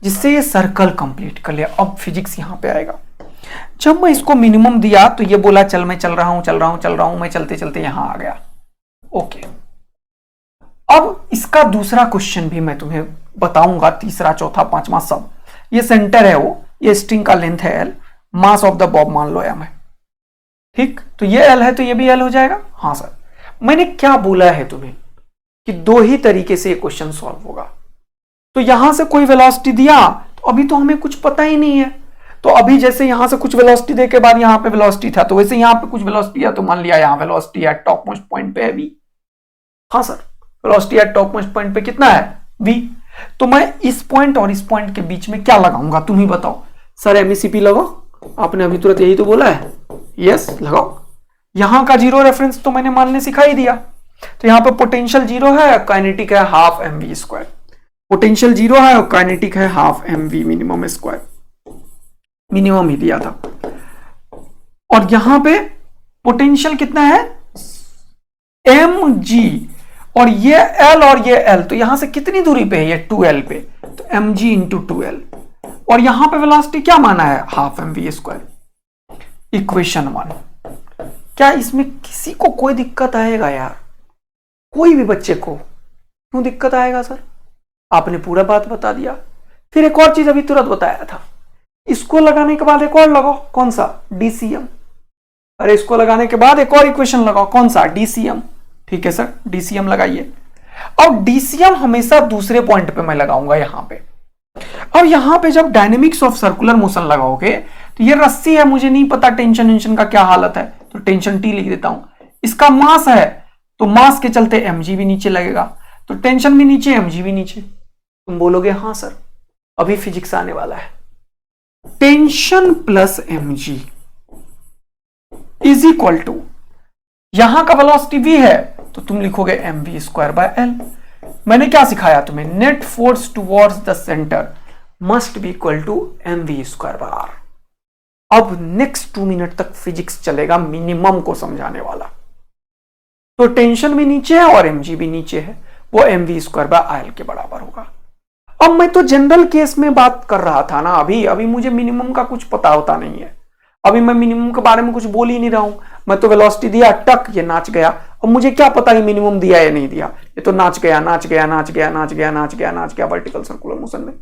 जिससे ये सर्कल कंप्लीट कर लिया। अब फिजिक्स यहां पे आएगा। जब मैं इसको मिनिमम दिया तो ये बोला चल मैं चल रहा हूं, मैं चलते चलते यहां आ गया। ओके, अब इसका दूसरा क्वेश्चन भी मैं तुम्हें बताऊंगा, तीसरा चौथा पांचवा सब। ये सेंटर है वो, ये स्ट्रिंग का लेंथ है L, mass of the Bob मान लो m है, ठीक। तो ये L है तो ये भी L हो जाएगा। हाँ सर, मैंने क्या बोला है तुम्हें कि दो ही तरीके से ये क्वेश्चन सॉल्व होगा। तो यहां से कोई वेलोसिटी दिया तो अभी तो हमें कुछ पता ही नहीं है। तो अभी जैसे यहां से कुछ वेलोसिटी दे के बाद यहां पे वेलोसिटी था, तो वैसे यहां पे कुछ वेलोसिटी है, तो मान लिया यहां velocity at top most point पे है v। हाँ sir, velocity at top most point पे कितना है v। तो मैं इस पॉइंट और इस पॉइंट के बीच में क्या लगाऊंगा, तुम ही बताओ। सर एमईसीपी लगाओ, आपने अभी तुरंत यही तो बोला है। यस लगाओ। यहां का जीरो रेफरेंस तो मैंने मानने सिखा ही दिया। तो यहां पे पोटेंशियल जीरो है, काइनेटिक है हाफ mv²। पोटेंशियल जीरो है और काइनेटिक है half mv minimum square, minimum ही दिया था। और यहां पे पोटेंशियल कितना है mg, और ये L और ये L, तो यहां से कितनी दूरी पे है ये 2L पे, तो mg इंटू 2L। और यहां पे वेलोसिटी क्या माना है हाफ mv²। इक्वेशन 1। क्या इसमें किसी को कोई दिक्कत आएगा यार, कोई भी बच्चे को क्यों दिक्कत आएगा सर, आपने पूरा बात बता दिया। फिर एक और चीज अभी तुरंत बताया था, इसको लगाने के बाद एक और लगाओ, कौन सा DCM। अरे इसको लगाने के बाद एक और इक्वेशन लगाओ, कौन सा DCM। ठीक है सर, DCM लगाइए। अब DCM हमेशा दूसरे पॉइंट पे मैं लगाऊंगा यहां पे। अब यहां पे जब डायनेमिक्स ऑफ सर्कुलर मोशन लगाओगे तो ये रस्सी है, मुझे नहीं पता टेंशन का क्या हालत है, तो टेंशन T लिख देता हूं। इसका मास है तो मास के चलते mg भी नीचे लगेगा, तो टेंशन भी नीचे mg भी नीचे। तुम बोलोगे हाँ सर, अभी फिजिक्स आने वाला है। Tension plus mg is equal to, यहां का वेलोसिटी v है तो तुम लिखोगे mv²/L। मैंने क्या सिखाया तुम्हें, net force towards the centre must be equal to mv²/r। अब नेक्स्ट 2 मिनट तक फिजिक्स चलेगा मिनिमम को समझाने वाला। तो टेंशन भी नीचे है और mg भी नीचे है, वो mv²/L के बराबर होगा। अब मैं तो जनरल केस में बात कर रहा था ना, अभी मुझे मिनिमम का कुछ पता होता नहीं है। अभी मैं मिनिमम के बारे में कुछ बोल ही नहीं रहा हूं, मैं तो वेलोसिटी दिया टक, ये नाच गया। अब मुझे क्या पता है मिनिमम दिया या नहीं दिया, ये तो नाच गया वर्टिकल सर्कुलर मोशन में।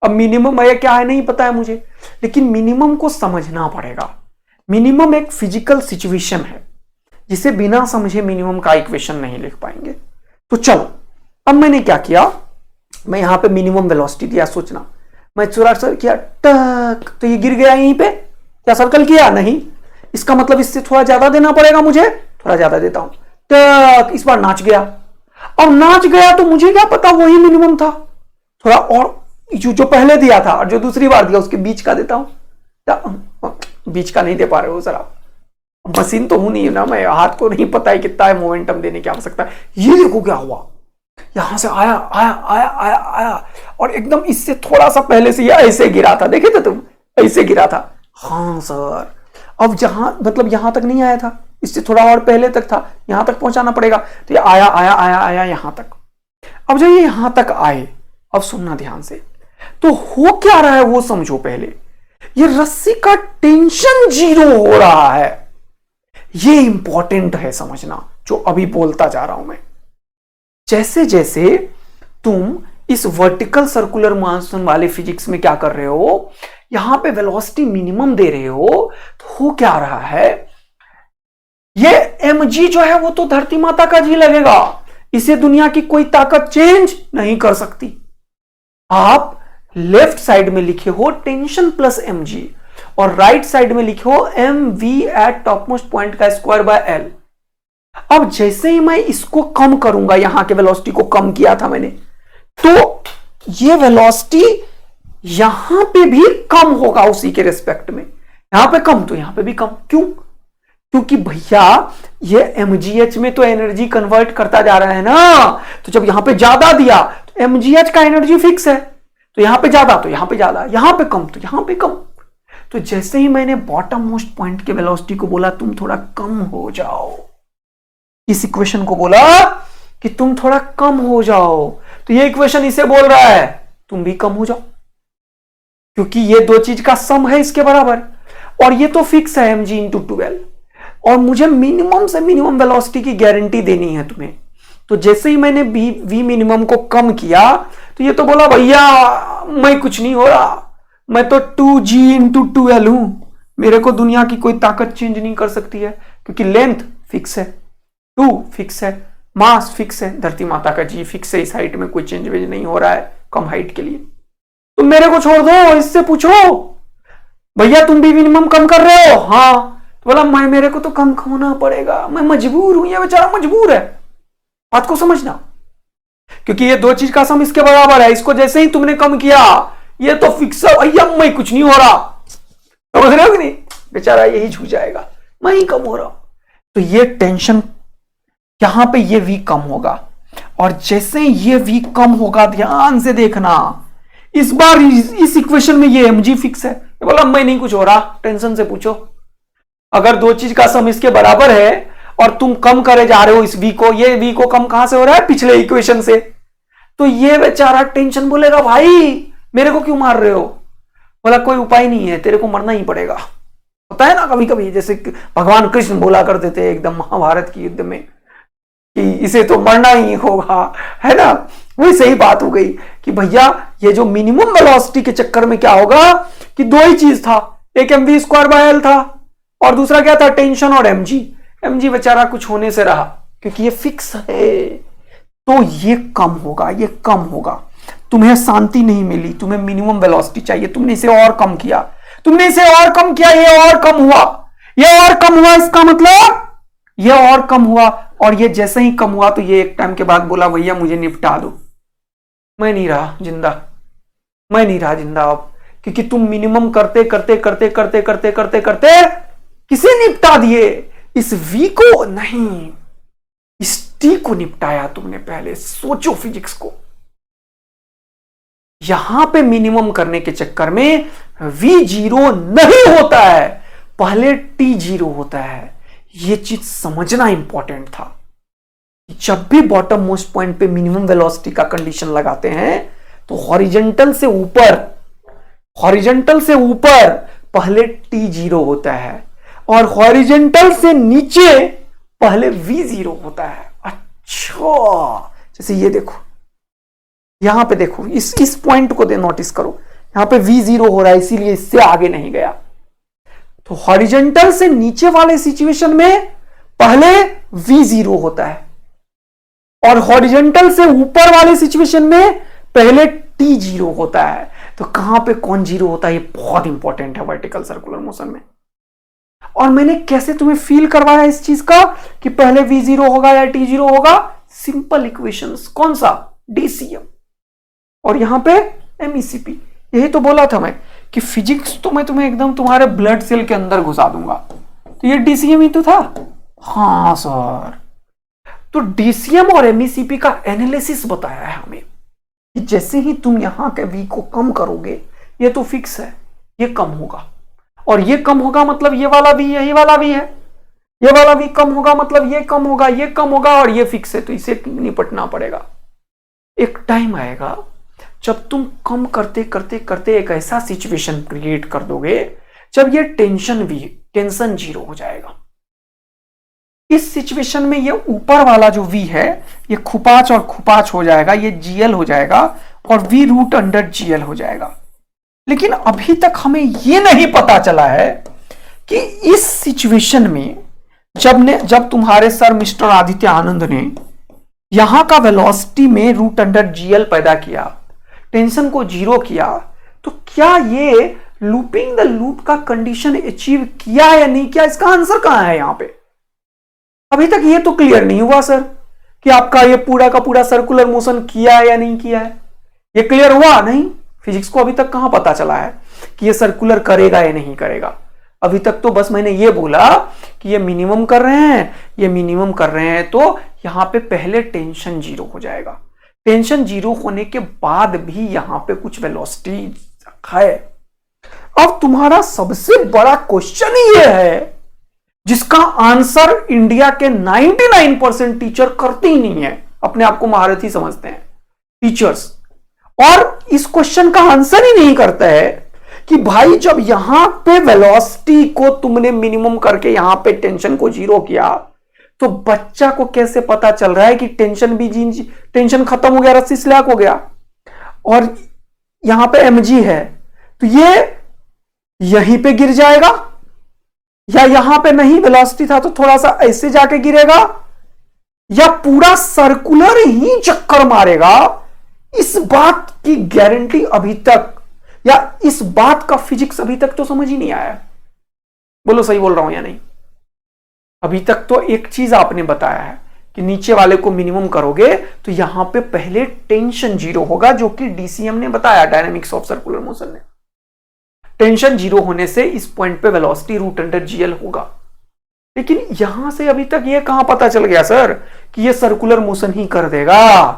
अब मिनिमम है क्या है नहीं पता है मुझे, लेकिन मिनिमम को समझना पड़ेगा। मिनिमम एक फिजिकल सिचुएशन है जिसे बिना समझे मिनिमम का इक्वेशन नहीं लिख पाएंगे। तो चलो, अब मैंने क्या किया, मैं यहां पे मिनिमम वेलोसिटी दिया। सोचना, मैं थोड़ा सा किया टक, तो ये गिर गया यहीं पे, क्या सर्कल किया नहीं, इसका मतलब इससे थोड़ा ज्यादा देना पड़ेगा मुझे, थोड़ा ज्यादा देता हूं टक, इस बार नाच गया। अब नाच गया तो मुझे क्या पता वही मिनिमम था, थोड़ा और जो पहले दिया था और जो दूसरी बार दिया उसके बीच का देता हूं। बीच का नहीं दे पा रहे हो सर आप, मशीन तो हूं नहीं ना मैं, हाथ को नहीं पता है कितना है मोमेंटम देने की आवश्यकता है। ये देखो क्या हुआ, यहां से आया आया आया आया आया और एकदम इससे थोड़ा सा पहले से ये ऐसे गिरा था, देखे थे तुम, ऐसे गिरा था। हाँ सर, अब जहां मतलब यहां तक नहीं आया था, इससे थोड़ा और पहले तक था, यहां तक पहुंचाना पड़ेगा। तो ये आया आया आया आया यहां तक। अब जब ये यहां तक आए, अब सुनना ध्यान से, तो हो क्या रहा है वो समझो पहले। ये रस्सी का टेंशन 0 हो रहा है, ये इंपॉर्टेंट है समझना, जो अभी बोलता जा रहा हूं मैं। जैसे जैसे तुम इस वर्टिकल सर्कुलर मोशन वाले फिजिक्स में क्या कर रहे हो, यहां पे वेलोसिटी मिनिमम दे रहे हो, तो हो क्या रहा है, ये mg जो है वो तो धरती माता का जी लगेगा, इसे दुनिया की कोई ताकत चेंज नहीं कर सकती। आप लेफ्ट साइड में लिखे हो टेंशन प्लस mg, और राइट साइड में लिखो M V at top most point का स्क्वायर बाय एल। अब जैसे ही मैं इसको कम करूंगा, यहां के वेलोसिटी को कम किया था मैंने, तो ये वेलोसिटी यहां पे भी कम होगा उसी के रिस्पेक्ट में। यहां पे कम तो यहां पे भी कम। क्यों? क्योंकि भैया ये mgh में तो एनर्जी कन्वर्ट करता जा रहा है ना, तो जब यहां पे ज्यादा दिया तो mgh का एनर्जी फिक्स है, तो यहां पे ज्यादा तो यहां पे ज्यादा, यहां पे कम तो यहां पे कम। तो जैसे ही मैंने बॉटम मोस्ट पॉइंट के वेलोसिटी को बोला तुम थोड़ा कम हो जाओ, इस इक्वेशन को बोला कि तुम थोड़ा कम हो जाओ, तो ये इक्वेशन इसे बोल रहा है तुम भी कम हो जाओ, क्योंकि ये दो चीज का सम है इसके बराबर, और ये तो फिक्स है mg इंटू 12, और मुझे मिनिमम से मिनिमम वेलोसिटी की गारंटी देनी है तुम्हें। तो जैसे ही मैंने v मिनिमम को कम किया तो ये तो बोला भैया मैं कुछ नहीं हो रहा, मैं तो 2g इंटू 12 हूं, मेरे को दुनिया की कोई ताकत चेंज नहीं कर सकती है, क्योंकि लेंथ फिक्स है, 2 फिक्स है, मास फिक्स है, धरती माता का जी फिक्स है, इस हाइट में कोई चेंज वेंज नहीं हो रहा है कम हाइट के लिए। तो मेरे को छोड़ दो, इससे पूछो भैया तुम भी मिनिमम कम कर रहे हो? हाँ। तो बोला मैं, मेरे को तो कम होना पड़ेगा, मैं मजबूर हूं, ये बेचारा मजबूर है। बात को समझना, क्योंकि ये दो चीज का सम इसके बराबर है, इसको जैसे ही तुमने कम किया ये तो फिक्स है भैया मैं कुछ नहीं हो रहा, समझ रहे हो कि नहीं? बेचारा यही झूठ जाएगा, मैं ही कम हो रहा हूं। तो ये टेंशन यहां पे ये v कम होगा, और जैसे ये v कम होगा ध्यान से देखना, इस बार इस इक्वेशन में ये mg फिक्स है। बोला मैं नहीं कुछ हो रहा, टेंशन से पूछो। अगर दो चीज का सम इसके बराबर है और तुम कम करे जा रहे हो इस v को, ये v को कम कहां से हो रहा है? पिछले इक्वेशन से। तो ये बेचारा टेंशन बोलेगा भाई मेरे को क्यों मार रहे हो? बोला कोई उपाय नहीं है, तेरे को मरना ही पड़ेगा। होता है ना कभी कभी, जैसे भगवान कृष्ण बोला करते थे एकदम महाभारत की युद्ध में कि इसे तो मरना ही होगा, है ना? वही सही बात हो गई कि भैया ये जो मिनिमम वेलोसिटी के चक्कर में क्या होगा कि दो ही चीज था, एक mv स्क्वायर बाय एल था और दूसरा क्या था? टेंशन और mg बेचारा कुछ होने से रहा, क्योंकि ये फिक्स है। तो ये कम होगा, ये कम होगा। तुम्हें शांति नहीं मिली, तुम्हें मिनिमम वेलोसिटी चाहिए, तुमने इसे और कम किया, तुमने इसे और कम किया, ये और कम हुआ, ये और कम हुआ, इसका मतलब ये और कम हुआ, और ये जैसे ही कम हुआ तो ये एक टाइम के बाद बोला भैया मुझे निपटा दो, मैं नहीं रहा जिंदा, मैं नहीं रहा जिंदा अब, क्योंकि तुम मिनिमम करते करते करते करते करते करते करते किसे निपटा दिए? इस v को नहीं, इस t को निपटाया तुमने पहले। सोचो फिजिक्स को, यहां पे मिनिमम करने के चक्कर में v 0 नहीं होता है, पहले t 0 होता है। यह चीज समझना इंपॉर्टेंट था। जब भी बॉटम मोस्ट पॉइंट पे मिनिमम वेलोसिटी का कंडीशन लगाते हैं तो हॉरिजॉन्टल से ऊपर पहले t 0 होता है और हॉरिजॉन्टल से नीचे पहले v 0 होता है। अच्छा, जैसे ये देखो, यहां पे देखो, इस पॉइंट को नोटिस करो, यहां पे v 0 हो रहा है, इसीलिए इससे आगे नहीं गया। तो हॉरिजॉन्टल से नीचे वाले सिचुएशन में पहले v 0 होता है और हॉरिजॉन्टल से ऊपर वाले सिचुएशन में पहले t 0 होता है। तो कहां पे कौन 0 होता है, ये बहुत इंपॉर्टेंट है वर्टिकल सर्कुलर मोशन में। और मैंने कैसे तुम्हें फील करवाया इस चीज का कि पहले v 0 होगा या t 0 होगा? Simple equations. कौन सा? DCM, और यहां पे MECP। यही तो बोला था मैं कि फिजिक्स तो मैं तुम्हें एकदम तुम्हारे ब्लड सेल के अंदर घुसा दूंगा। तो ये DCM ही तो था। हाँ सर, तो DCM और MECP का एनालिसिस बताया है हमें कि जैसे ही तुम यहां के v को कम करोगे, ये तो फिक्स है, ये कम होगा, और ये कम होगा मतलब ये वाला v, यही वाला v है, ये वाला v कम होगा मतलब ये कम होगा, ये कम होगा, और ये फिक्स है, तो इसे निपटना पड़ेगा। एक टाइम आएगा जब तुम कम करते करते करते एक ऐसा सिचुएशन क्रिएट कर दोगे जब ये टेंशन 0 हो जाएगा। इस सिचुएशन में ये ऊपर वाला जो v है ये खुपाच और खुपाच हो जाएगा, ये gl हो जाएगा और v रूट अंडर gl हो जाएगा। लेकिन अभी तक हमें ये नहीं पता चला है कि इस सिचुएशन में जब तुम्हारे सर मिस्टर आदित्य आनंद ने यहां का वेलोसिटी में रूट अंडर gl पैदा किया, टेंशन को 0 किया, तो क्या ये लूपिंग द लूप का कंडीशन अचीव किया या नहीं किया, इसका आंसर कहां है यहां पे? अभी तक ये तो क्लियर नहीं हुआ सर कि आपका ये पूरा का पूरा सर्कुलर मोशन किया है या नहीं किया है। ये क्लियर हुआ नहीं? फिजिक्स को अभी तक कहां पता चला है कि ये सर्कुलर करेगा या नहीं करेगा? अभी तक तो बस मैंने ये बोला कि ये मिनिमम कर रहे हैं, ये मिनिमम कर रहे हैं, तो यहां पे पहले टेंशन जीरो हो जाएगा। टेंशन जीरो होने के बाद भी यहां पे कुछ वेलोसिटी है। अब तुम्हारा सबसे बड़ा क्वेश्चन ये है जिसका आंसर इंडिया के 99% टीचर करते ही नहीं है, अपने आप को महारथी समझते हैं टीचर्स, और इस क्वेश्चन का आंसर ही नहीं करता है कि भाई जब यहां पे वेलोसिटी को तुमने मिनिमम करके यहां पे टेंशन को जीरो किया तो बच्चा को कैसे पता चल रहा है कि टेंशन भी टेंशन खत्म हो गया, रस्सी स्लैक हो गया, और यहां पे mg है तो ये यहीं पे गिर जाएगा, या यहां पे नहीं वेलोसिटी था तो थोड़ा सा ऐसे जाके गिरेगा, या पूरा सर्कुलर ही चक्कर मारेगा? इस बात की गारंटी अभी तक, या इस बात का फिजिक्स अभी तक तो समझ ही नहीं आया। बोलो सही बोल रहा हूं या नहीं? अभी तक तो एक चीज आपने बताया है कि नीचे वाले को मिनिमम करोगे तो यहां पे पहले टेंशन जीरो होगा, जो कि डीसीएम ने बताया, डायनामिक्स ऑफ सर्कुलर मोशन ने। टेंशन जीरो होने से इस पॉइंट पे वेलोसिटी रूट अंडर जीएल होगा। लेकिन यहां से अभी तक ये कहां पता चल गया सर कि ये सर्कुलर मोशन ही कर देगा?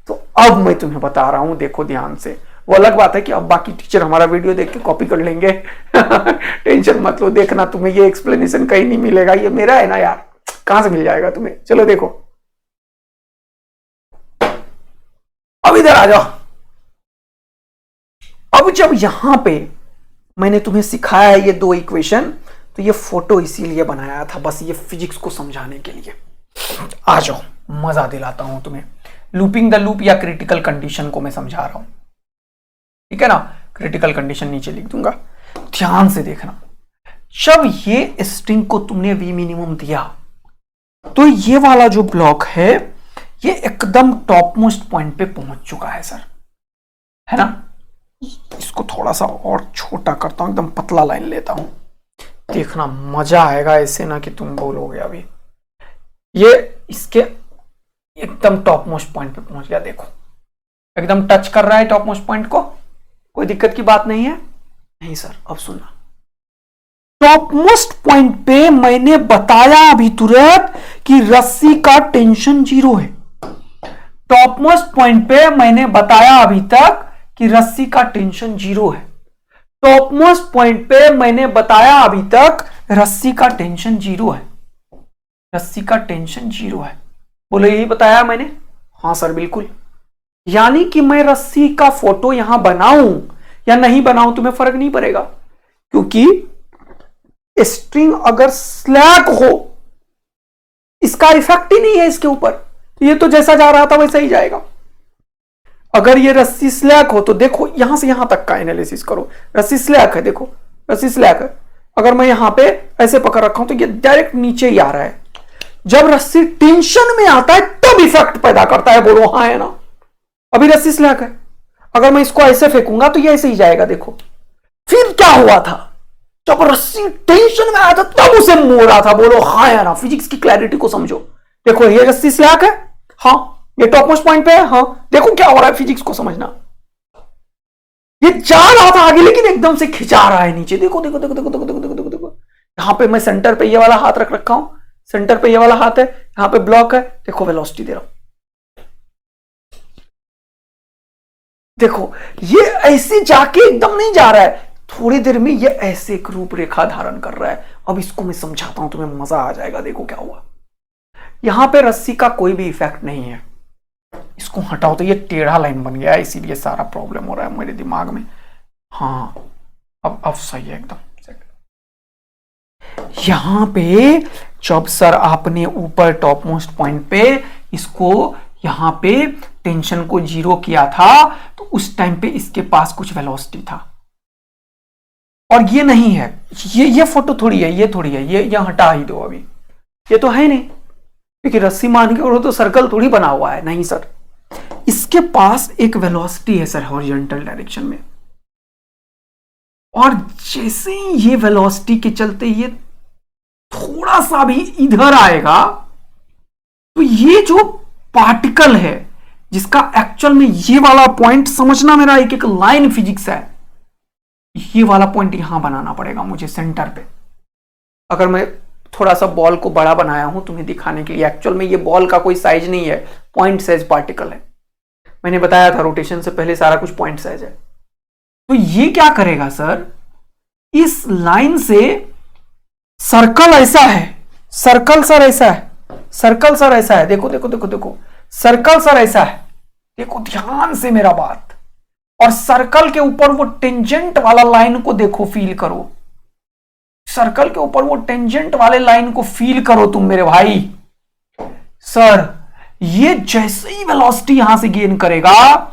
तो अब मैं तुम्हें बता रहा हूं, देखो ध्यान से। वो अलग बात है कि अब बाकी टीचर हमारा वीडियो देख के कॉपी कर लेंगे टेंशन मत लो, देखना तुम्हें ये एक्सप्लेनेशन कहीं नहीं मिलेगा, ये मेरा है ना यार, कहां से मिल जाएगा तुम्हें? चलो देखो, अब इधर आ जाओ। अब जब यहां पे मैंने तुम्हें सिखाया है ये दो इक्वेशन, तो ये फोटो इसीलिए बनाया था, बस ये फिजिक्स को समझाने के लिए। आ जाओ, मजा दिलाता हूं तुम्हें। लूपिंग द लूप या क्रिटिकल कंडीशन को मैं समझा रहा हूं, ठीक है ना? क्रिटिकल कंडीशन नीचे लिख दूंगा, ध्यान से देखना। जब ये स्ट्रिंग को तुमने वी मिनिमम दिया तो ये वाला जो ब्लॉक है ये एकदम टॉप मोस्ट पॉइंट पे पहुंच चुका है सर, है ना? इसको थोड़ा सा और छोटा करता हूं, एकदम पतला लाइन लेता हूं, देखना मजा आएगा ऐसे ना कि तुम बोलोगे अभी। ये इसके एकदम टॉप मोस्ट पॉइंट पे पहुंच गया, देखो एकदम टच कर रहा है टॉप मोस्ट पॉइंट को, कोई दिक्कत की बात नहीं है? नहीं सर। अब सुनना, टॉप मोस्ट पॉइंट पे मैंने बताया अभी तुरंत कि रस्सी का टेंशन जीरो है। टॉप मोस्ट पॉइंट पे मैंने बताया अभी तक कि रस्सी का टेंशन जीरो है। टॉप मोस्ट पॉइंट पे मैंने बताया अभी तक रस्सी का टेंशन जीरो है, रस्सी का टेंशन जीरो है। बोलो यही बताया मैंने? हाँ सर बिल्कुल। यानी कि मैं रस्सी का फोटो यहां बनाऊं या नहीं बनाऊं तुम्हें फर्क नहीं पड़ेगा, क्योंकि स्ट्रिंग अगर स्लैक हो इसका इफेक्ट ही नहीं है इसके ऊपर, ये तो जैसा जा रहा था वैसा ही जाएगा। अगर ये रस्सी स्लैक हो तो देखो यहां से यहां तक का एनालिसिस करो, रस्सी स्लैक है, देखो रस्सी स्लैक है, अगर मैं यहां पे ऐसे पकड़ रखा हूं तो ये डायरेक्ट नीचे ही आ रहा है। जब रस्सी टेंशन में आता है तब इफेक्ट पैदा करता है, बोलो हाँ है ना? अभी रस्सी स्लैक है, अगर मैं इसको ऐसे फेंकूंगा तो ये ऐसे ही जाएगा, देखो। फिर क्या हुआ था? जब रस्सी टेंशन में आया था तब उसे मोड़ा था, बोलो हाँ या ना? फिजिक्स की क्लैरिटी को समझो। देखो ये रस्सी स्लैक है, हाँ ये टॉप मोस्ट पॉइंट पे है, हाँ देखो क्या हो रहा है, फिजिक्स को समझना। ये जा रहा था आगे लेकिन एकदम से खिंचा रहा है नीचे, देखो देखो देखो देखो देखो देखो देखो देखो देखो। यहां पे मैं सेंटर पे ये वाला हाथ रख रखा हूं, सेंटर पे ये वाला हाथ है, यहां पे ब्लॉक है, देखो वेलोसिटी दे रहा हूं, देखो ये ऐसे जाके एकदम नहीं जा रहा है, थोड़ी देर में ये ऐसे एक रूपरेखा धारण कर रहा है। अब इसको मैं समझाता हूं, तुम्हें मजा आ जाएगा। देखो क्या हुआ, यहां पे रस्सी का कोई भी इफेक्ट नहीं है, इसको हटाओ तो ये टेढ़ा लाइन बन गया है, इसीलिए सारा प्रॉब्लम हो रहा है मेरे दिमाग में। हाँ अब सही है एकदम। यहां पे जब सर आपने ऊपर टॉप मोस्ट पॉइंट पे इसको यहां पे टेंशन को जीरो किया था तो उस टाइम पे इसके पास कुछ वेलोसिटी था, और ये नहीं है, ये फोटो थोड़ी है, ये थोड़ी है, ये हटा ही दो अभी, ये तो है नहीं, क्योंकि रस्सी मान के तो सर्कल थोड़ी बना हुआ है। नहीं सर, इसके पास एक वेलोसिटी है सर हॉरिजॉन्टल डायरेक्शन में, और जैसे ही ये वेलोसिटी के चलते ये थोड़ा सा भी इधर आएगा तो ये जो पार्टिकल है जिसका एक्चुअल में ये वाला पॉइंट समझना, मेरा एक एक लाइन फिजिक्स है, ये वाला पॉइंट यहां बनाना पड़ेगा मुझे सेंटर पे। अगर मैं थोड़ा सा बॉल को बड़ा बनाया हूं तुम्हें दिखाने के लिए, एक्चुअल में ये बॉल का कोई साइज नहीं है, पॉइंट साइज पार्टिकल है। मैंने बताया था रोटेशन से पहले सारा कुछ पॉइंट साइज है। तो ये क्या करेगा सर, इस लाइन से सर्कल ऐसा है, सर्कल सर ऐसा है, सर्कल सर ऐसा है, देखो देखो देखो देखो, सर्कल सर ऐसा है, देखो ध्यान से मेरा बात। और सर्कल के ऊपर वो टेंजेंट वाला लाइन को देखो, फील करो, सर्कल के ऊपर वो टेंजेंट वाले लाइन को फील करो तुम मेरे भाई। सर ये जैसे ही वेलोसिटी यहां से गेन करेगा,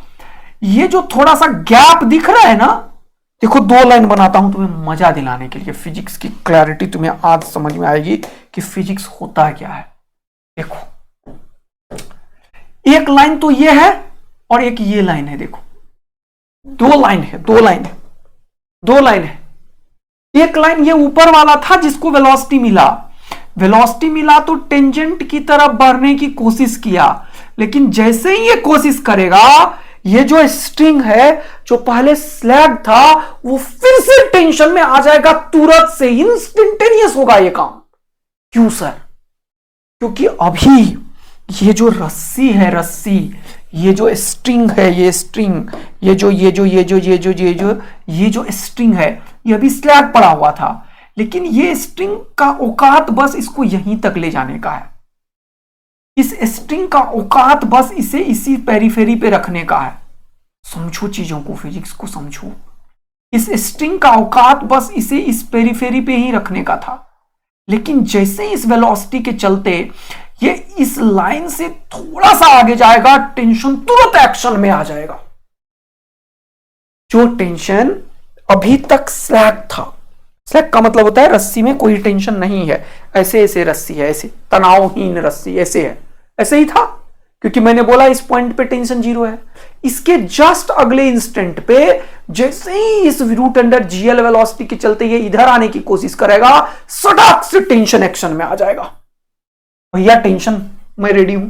ये जो थोड़ा सा गैप दिख रहा है ना, देखो दो लाइन बनाता हूं तुम्हें मजा दिलाने के लिए, फिजिक्स की क्लैरिटी तुम्हें आज समझ में आएगी कि फिजिक्स होता क्या है। देखो एक लाइन तो ये है और एक ये लाइन है, देखो दो लाइन है, दो लाइन है, दो लाइन है। एक लाइन ये ऊपर वाला था जिसको वेलोसिटी मिला, वेलोसिटी मिला तो टेंजेंट की तरफ बढ़ने की कोशिश किया, लेकिन जैसे ही ये कोशिश करेगा, ये जो स्ट्रिंग है जो पहले स्लैग था वो फिर से टेंशन में आ जाएगा, तुरंत से इंस्टेंटेनियस होगा ये काम। क्यों सर? क्योंकि अभी ये जो रस्सी है, रस्सी, ये जो स्ट्रिंग है, ये स्ट्रिंग, ये जो स्ट्रिंग है, ये अभी स्लैग पड़ा हुआ था, लेकिन ये स्ट्रिंग का औकात बस इसको यहीं तक ले जाने का है। इस स्ट्रिंग का औकात बस इसे इसी पेरिफेरी पे रखने का है। समझो चीजों को, फिजिक्स को समझो। इस स्ट्रिंग का औकात बस इसे इस पेरिफेरी पे ही रखने का था, लेकिन जैसे ही इस वेलोसिटी के चलते ये इस लाइन से थोड़ा सा आगे जाएगा, टेंशन तुरंत एक्शन में आ जाएगा। जो टेंशन अभी तक स्लैग था, स्लैग का मतलब होता है रस्सी में कोई टेंशन नहीं है, ऐसे ऐसे रस्सी है, ऐसे तनावहीन रस्सी ऐसे है, ऐसे ही था, क्योंकि मैंने बोला इस पॉइंट पे टेंशन जीरो है। इसके जस्ट अगले इंस्टेंट पे जैसे ही इस रूट अंडर जीएल वेलोसिटी के चलते ये इधर आने की कोशिश करेगा, सटक से टेंशन एक्शन में आ जाएगा। भैया टेंशन मैं रेडी हूं।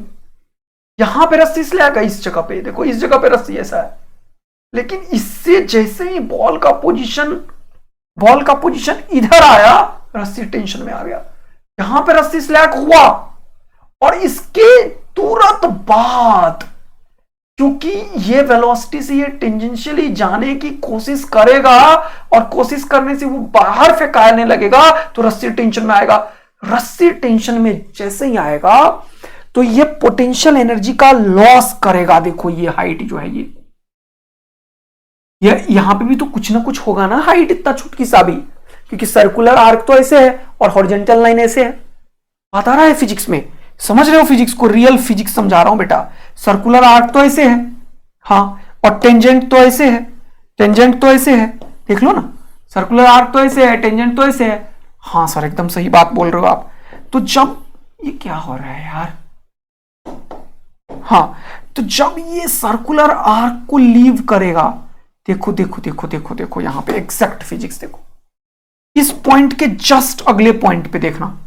यहां पे रस्सी स्लैग है, इस जगह पे देखो, इस जगह पे रस्सी ऐसा है, लेकिन इससे जैसे ही बॉल का पोजीशन इधर आया, रस्सी टेंशन में आ गया। यहां पे रस्सी स्लैग हुआ और इसके तुरंत बाद क्योंकि ये वेलोसिटी से ये टेंजेंशियली जाने की कोशिश करेगा और कोशिश करने से वो बाहर फेंकाने लगेगा, तो रस्सी टेंशन में आएगा। रस्सी टेंशन में जैसे ही आएगा तो ये पोटेंशियल एनर्जी का लॉस करेगा। देखो ये हाइट जो है, ये यहां पे भी तो कुछ ना कुछ होगा ना, हाइट इतना छुटकी सा भी, क्योंकि सर्कुलर आर्क तो ऐसे है और हॉरिजॉन्टल लाइन ऐसे है। बात आ रहा है फिजिक्स में, समझ रहे हो फिजिक्स को, रियल फिजिक्स समझा रहा हूं बेटा। सर्कुलर आर्क तो ऐसे है, हाँ, और टेंजेंट तो ऐसे है, टेंजेंट तो ऐसे है, देख लो ना, सर्कुलर आर्क तो ऐसे है, टेंजेंट तो ऐसे है। हाँ सर एकदम सही बात बोल रहे हो आप। तो जब ये क्या हो रहा है यार, हाँ, तो जब ये सर्कुलर आर्क को लीव करेगा, देखो देखो देखो देखो देखो, यहां पे एग्जैक्ट फिजिक्स देखो, इस पॉइंट के जस्ट अगले पॉइंट पे देखना,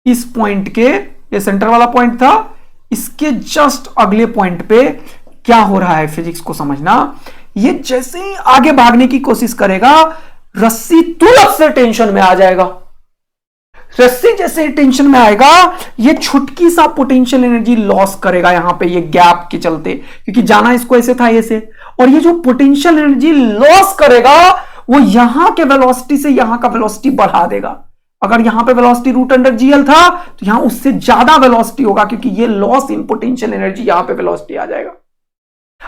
इस पॉइंट के, ये सेंटर वाला पॉइंट था, इसके जस्ट अगले पॉइंट पे क्या हो रहा है फिजिक्स को समझना। ये जैसे ही आगे भागने की कोशिश करेगा, रस्सी तुरंत से टेंशन में आ जाएगा। रस्सी जैसे ही टेंशन में आएगा, ये छुटकी सा पोटेंशियल एनर्जी लॉस करेगा यहां पे, ये गैप के चलते, क्योंकि जाना इसको ऐसे था ऐसे, और ये जो पोटेंशियल एनर्जी लॉस करेगा वो यहां के वेलोसिटी से यहां का वेलोसिटी बढ़ा देगा। अगर यहां पे वेलोसिटी रूट अंडर जीएल था तो यहां उससे ज्यादा वेलोसिटी होगा, क्योंकि ये लॉस इन पोटेंशियल एनर्जी यहां पे वेलोसिटी आ जाएगा।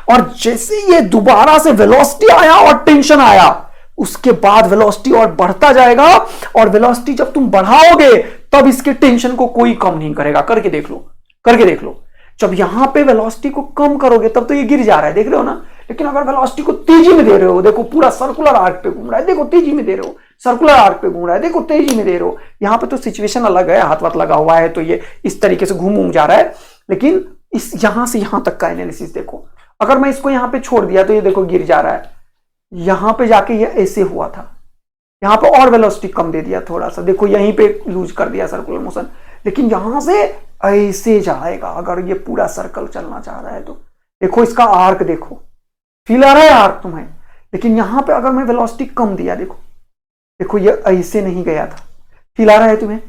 और जैसे ये दोबारा से वेलोसिटी आया और टेंशन आया, उसके बाद वेलोसिटी और बढ़ता जाएगा, और वेलोसिटी जब तुम बढ़ाओगे तब इसके टेंशन को कोई कम नहीं करेगा। करके देख लो, करके देख लो। जब यहां पे वेलोसिटी को कम करोगे तब तो ये गिर जा रहा है, देख रहे हो ना, लेकिन अगर वेलोसिटी को तेजी में दे रहे हो, देखो पूरा सर्कुलर आर्क पे घूम रहा है, देखो तेजी में दे रहे हो, सर्कुलर आर्क पे घूम रहा है, देखो तेजी में दे रहे हो। यहां पे तो सिचुएशन अलग है, हाथ वाथ लगा हुआ है तो ये इस तरीके से घूम जा रहा है, लेकिन इस यहां से यहां तक का एनालिसिस देखो। अगर मैं इसको यहां पे छोड़ दिया तो ये देखो गिर जा रहा है, यहां पे जाके ये ऐसे हुआ था, यहां पे और वेलोसिटी कम दे दिया थोड़ा सा, देखो यहीं पे लूज कर दिया सर्कुलर मोशन, लेकिन यहां से ऐसे जाएगा अगर ये पूरा सर्कल चलना चाह रहा है तो। देखो इसका आर्क देखो, फील आ रहा है आर्क तुम्हें, लेकिन यहां पे अगर मैं वेलोसिटी कम दिया, देखो देखो ये ऐसे नहीं गया था, फील आ रहा है तुम्हें,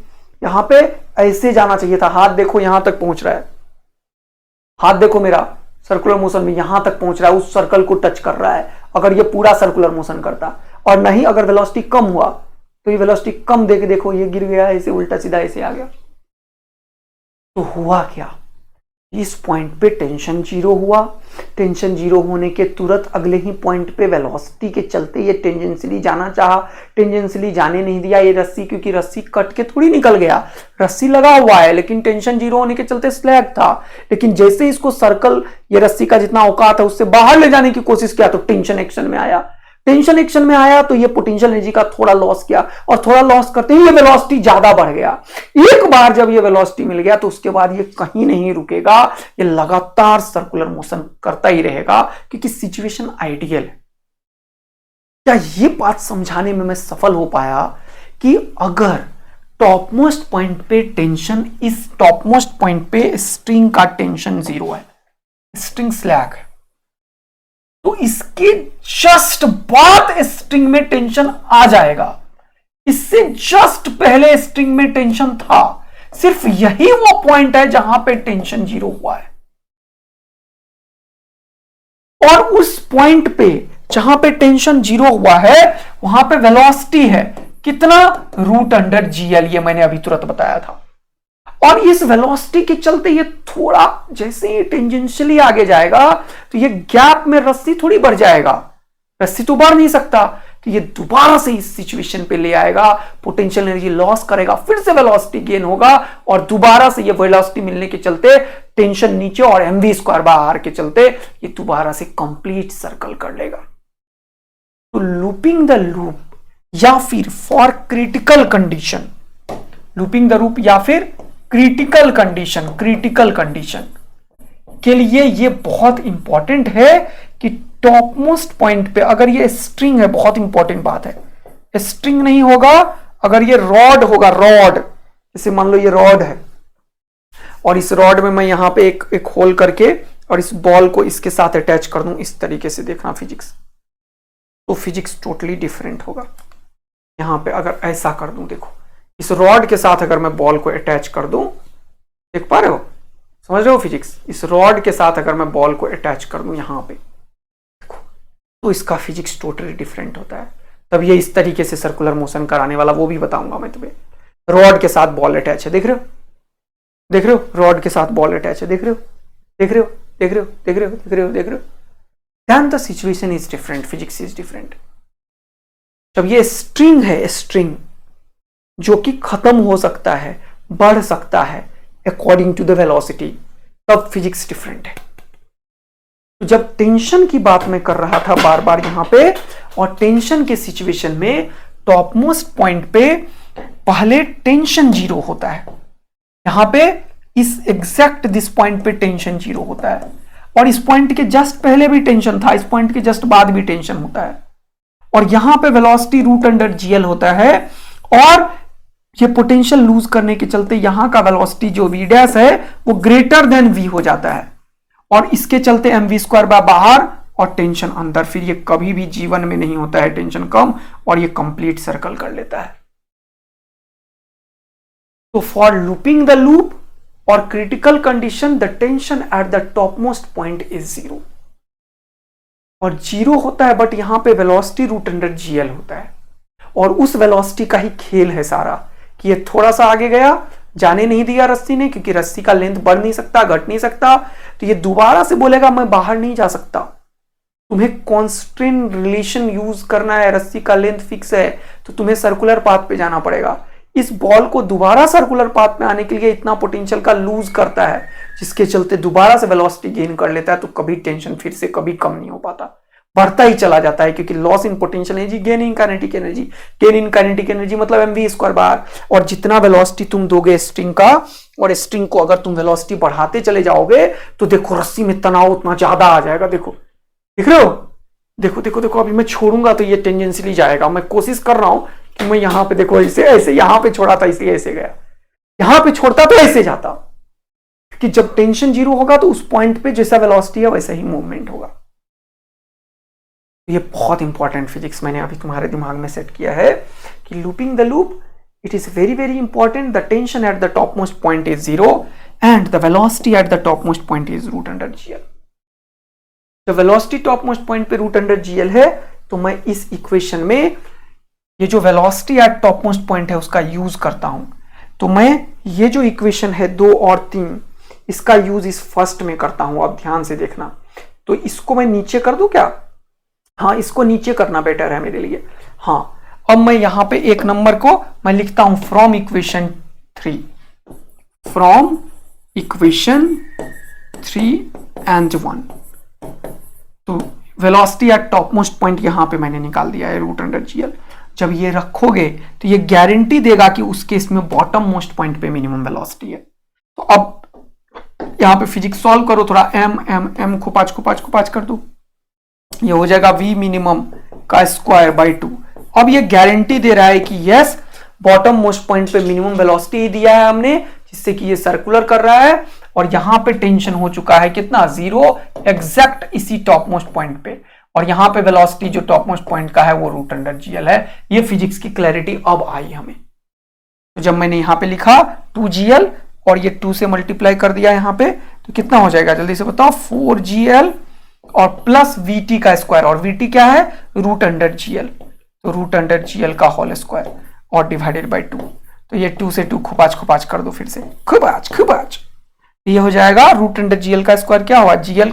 यहां पे ऐसे जाना चाहिए था, हाथ देखो यहां तक पहुंच रहा है, हाथ देखो मेरा सर्कुलर मोशन में यहां तक पहुंच रहा है, उस सर्कल को टच कर रहा है, अगर ये पूरा सर्कुलर मोशन करता, और नहीं अगर वेलोसिटी कम हुआ तो ये वेलोसिटी कम देके देखो ये गिर गया ऐसे, उल्टा सीधा ऐसे आ गया। तो हुआ क्या, इस पॉइंट पे टेंशन जीरो हुआ, टेंशन जीरो होने के तुरंत अगले ही पॉइंट पे वेलोसिटी के चलते ये टेंजेंशियली जाना चाहा, टेंजेंशियली जाने नहीं दिया ये रस्सी, क्योंकि रस्सी कट के थोड़ी निकल गया, रस्सी लगा हुआ है, लेकिन टेंशन जीरो होने के चलते स्लैग था, लेकिन जैसे इसको सर्कल ये रस्सी का जितना औकात है उससे बाहर ले जाने की कोशिश किया तो टेंशन एक्शन में आया, टेंशन एक्शन में आया तो ये पोटेंशियल एनर्जी का थोड़ा लॉस किया, और थोड़ा लॉस करते ही ये वेलोसिटी ज्यादा बढ़ गया। एक बार जब ये वेलोसिटी मिल गया तो उसके बाद ये कहीं नहीं रुकेगा, ये लगातार सर्कुलर मोशन करता ही रहेगा, क्योंकि सिचुएशन आइडियल है। क्या ये बात समझाने में मैं सफल हो पाया कि अगर टॉप मोस्ट पॉइंट पे टेंशन, इस टॉप मोस्ट पॉइंट पे स्ट्रिंग का टेंशन जीरो है, स्ट्रिंग स्लैग है, तो इसके जस्ट बाद स्ट्रिंग में टेंशन आ जाएगा, इससे जस्ट पहले स्ट्रिंग में टेंशन था, सिर्फ यही वो पॉइंट है जहां पे टेंशन जीरो हुआ है, और उस पॉइंट पे जहां पे टेंशन जीरो हुआ है वहां पे वेलोसिटी है कितना, √GL, ये मैंने अभी तुरंत बताया था, और इस वेलोसिटी के चलते ये थोड़ा जैसे ही टेंजेंशियली आगे जाएगा तो ये गैप में रस्सी थोड़ी बढ़ जाएगा, रस्सी तो बढ़ नहीं सकता, तो ये दोबारा से इस सिचुएशन पे ले आएगा, पोटेंशियल एनर्जी लॉस करेगा, फिर से वेलोसिटी गेन होगा, और दोबारा से ये वेलोसिटी मिलने के चलते टेंशन नीचे और mv² के चलते ये दोबारा से कंप्लीट सर्कल कर लेगा। तो लूपिंग द लूप या फिर for critical condition, looping the loop या फिर क्रिटिकल कंडीशन के लिए ये बहुत इंपॉर्टेंट है कि टॉप मोस्ट पॉइंट पे अगर ये स्ट्रिंग है, बहुत इंपॉर्टेंट बात है, स्ट्रिंग नहीं होगा, अगर ये रॉड होगा, रॉड जैसे मान लो ये रॉड है, और इस रॉड में मैं यहां पे एक होल करके और इस बॉल को इसके साथ अटैच कर दूं, इस तरीके से देखना फिजिक्स, तो फिजिक्स टोटली डिफरेंट होगा। यहां पे अगर ऐसा कर दूं, देखो इस रॉड के साथ अगर मैं बॉल को अटैच कर दूं, देख पा रहे हो, समझ रहे हो फिजिक्स, इस रॉड के साथ अगर मैं बॉल को अटैच कर दूं यहां पे, देखो तो इसका फिजिक्स टोटली डिफरेंट होता है। तब ये इस तरीके से सर्कुलर मोशन कराने वाला वो भी बताऊंगा मैं तुम्हें। रॉड के साथ बॉल अटैच है, देख रहे हो, देख रहे हो, रॉड के साथ बॉल अटैच है, देख रहे हो, देख रहे हो, देख रहे हो, देख रहे हो, देख रहे हो, देख रहे हो, then the situation is different, physics is different. जब ये स्ट्रिंग है, स्ट्रिंग जो कि खत्म हो सकता है, बढ़ सकता है अकॉर्डिंग टू द वेलोसिटी, तब फिजिक्स डिफरेंट है। तो जब टेंशन की बात मैं कर रहा था बार बार यहां पे, और टेंशन के सिचुएशन में टॉप मोस्ट पॉइंट पे पहले टेंशन जीरो होता है, यहां पे इस एग्जैक्ट दिस पॉइंट पे टेंशन जीरो होता है, और इस पॉइंट के जस्ट पहले भी टेंशन था, इस पॉइंट के जस्ट बाद भी टेंशन होता है, और यहां पे वेलोसिटी √GL होता है, और ये पोटेंशियल लूज करने के चलते यहां का वेलोसिटी जो v डैश है वो ग्रेटर देन v हो जाता है, और इसके चलते mv² बाहर और टेंशन अंदर, फिर ये कभी भी जीवन में नहीं होता है टेंशन कम, और ये कंप्लीट सर्कल कर लेता है। तो फॉर लूपिंग द लूप और critical condition the tension at the top most point is zero, और जीरो होता है बट यहां पे वेलोसिटी √GL होता है, और उस वेलोसिटी का ही खेल है सारा कि ये थोड़ा सा आगे गया, जाने नहीं दिया रस्सी ने, क्योंकि रस्सी का लेंथ बढ़ नहीं सकता, घट नहीं सकता, तो ये दोबारा से बोलेगा मैं बाहर नहीं जा सकता, तुम्हें कांस्टेंट रिलेशन यूज करना है, रस्सी का लेंथ फिक्स है, तो तुम्हें सर्कुलर पाथ पे जाना पड़ेगा। इस बॉल को दोबारा सर्कुलर पाथ में आने के लिए इतना पोटेंशियल का लूज करता है, जिसके चलते दोबारा से वेलोसिटी गेन कर लेता है, तो कभी टेंशन फिर से कभी कम नहीं हो पाता, बढ़ता ही चला जाता है, क्योंकि loss in potential energy, gain in kinetic energy, gain in kinetic energy मतलब mv², और जितना वेलोसिटी तुम दोगे स्ट्रिंग का, और स्ट्रिंग को अगर तुम वेलोसिटी बढ़ाते चले जाओगे तो देखो रस्सी में तनाव उतना ज्यादा आ जाएगा, देखो देख रहे हो, देखो देखो देखो, अभी मैं छोड़ूंगा तो ये टेंजेंशियली जाएगा। मैं कोशिश कर रहा हूं कि मैं यहां पे देखो ऐसे ऐसे, यहां पे छोड़ा था इसलिए ऐसे गया, यहां पे छोड़ता तो ऐसे जाता, कि जब टेंशन जीरो होगा तो उस पॉइंट पे जैसा वेलोसिटी है वैसा ही मूवमेंट होगा। ये बहुत इंपॉर्टेंट फिजिक्स मैंने अभी तुम्हारे दिमाग में सेट किया है कि looping the loop, it is very very important. The tension at the topmost point is 0 and the velocity at the topmost point is root under GL. तो velocity topmost point पे root under GL है, तो मैं इस equation में ये जो velocity at topmost point है उसका यूज करता हूं। तो मैं ये जो इक्वेशन है 2 और 3, इसका यूज इस फर्स्ट में करता हूं। अब ध्यान से देखना, तो इसको मैं नीचे कर दूं क्या? हाँ, इसको नीचे करना बेटर है मेरे लिए। हाँ, अब मैं यहां पे एक नंबर को मैं लिखता हूं from equation 3, from equation 3 and 1। तो velocity at top most point यहां पे मैंने निकाल दिया है रूट अंडर जीएल। जब ये रखोगे तो ये गारंटी देगा कि उस केस में बॉटम मोस्ट पॉइंट पे मिनिमम वेलोसिटी है। तो अब यहां पे फिजिक्स सॉल्व करो, थोड़ा एम एम एम खुपाच खुपाच खुपाच कर दो, ये हो जाएगा वी मिनिमम का स्क्वायर बाई 2। अब ये गारंटी दे रहा है कि यस, बॉटम मोस्ट पॉइंट पे मिनिमम वेलोसिटी दिया है हमने, जिससे कि ये सर्कुलर कर रहा है, और यहां पे टेंशन हो चुका है कितना? 0, एग्जैक्ट इसी टॉप मोस्ट पॉइंट पे, और यहां पे वेलोसिटी जो टॉप मोस्ट पॉइंट का है वो रूट अंडर जीएल है। ये फिजिक्स की क्लैरिटी अब आई हमें। तो जब मैंने यहां पे लिखा 2gl और ये 2 से मल्टीप्लाई कर दिया यहां पे, तो कितना हो जाएगा जल्दी से बताओ? 4gl और प्लस vt का स्क्वायर, और vt क्या है? रूट अंडर जीएल, तो रूट अंडर जीएल का होल स्क्वायर और डिवाइडेड बाय 2। तो ये 2 से 2 खुपाच खुपाच कर दो, फिर से खुपाच खुपाच, ये हो जाएगा रूट अंडर जीएल का स्क्वायर क्या हुआ? जीएल।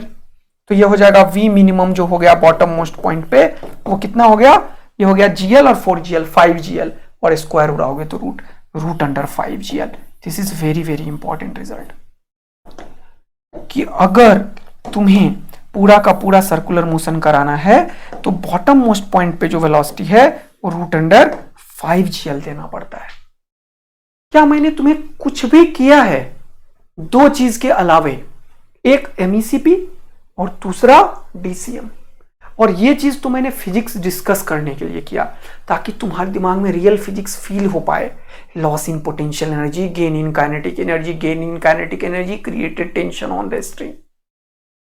तो ये हो जाएगा वी मिनिमम जो हो गया बॉटम मोस्ट पॉइंट पे, वो कितना हो गया? ये हो गया जीएल और 4gl 5gl, और स्क्वायर उड़ाओगे तो root under 5gl। This is very very important result, कि अगर तुम्हें पूरा का पूरा सर्कुलर मोशन कराना है तो बॉटम मोस्ट पॉइंट पे जो वेलोसिटी है वो रूट अंडर 5gl देना पड़ता है। क्या मैंने तुम्हें कुछ भी किया है? 2 चीज के अलावे, एक MECP और दूसरा DCM, और ये चीज तो मैंने फिजिक्स डिस्कस करने के लिए किया ताकि तुम्हारे दिमाग में रियल फिजिक्स फील हो पाए। Loss in potential energy, gain in kinetic energy, gain in kinetic energy created tension on the string.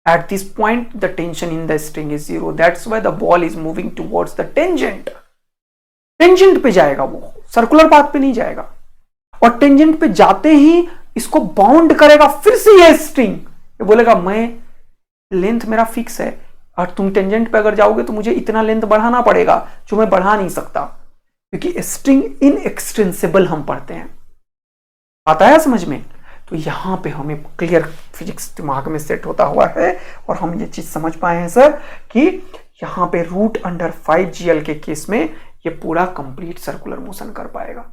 At this point, the tension in the string is 0. That's why the ball is moving towards the tangent. Tangent पे जाएगा वो, circular path पे नहीं जाएगा, और tangent पे जाते ही इसको बाउंड करेगा फिर से ये स्ट्रिंग। ये बोलेगा मैं लेंथ मेरा फिक्स है, और तुम टेंजेंट पे अगर जाओगे तो मुझे इतना लेंथ बढ़ाना पड़ेगा जो मैं बढ़ा नहीं सकता, क्योंकि स्ट्रिंग इनएक्सटेंसिबल हम पढ़ते हैं। आता है समझ में? तो यहां पे हमें क्लियर फिजिक्स दिमाग में सेट होता हुआ है, और हम ये चीज समझ पाए हैं सर कि यहां पे रूट अंडर 5gl के केस में ये पूरा कंप्लीट सर्कुलर मोशन कर पाएगा।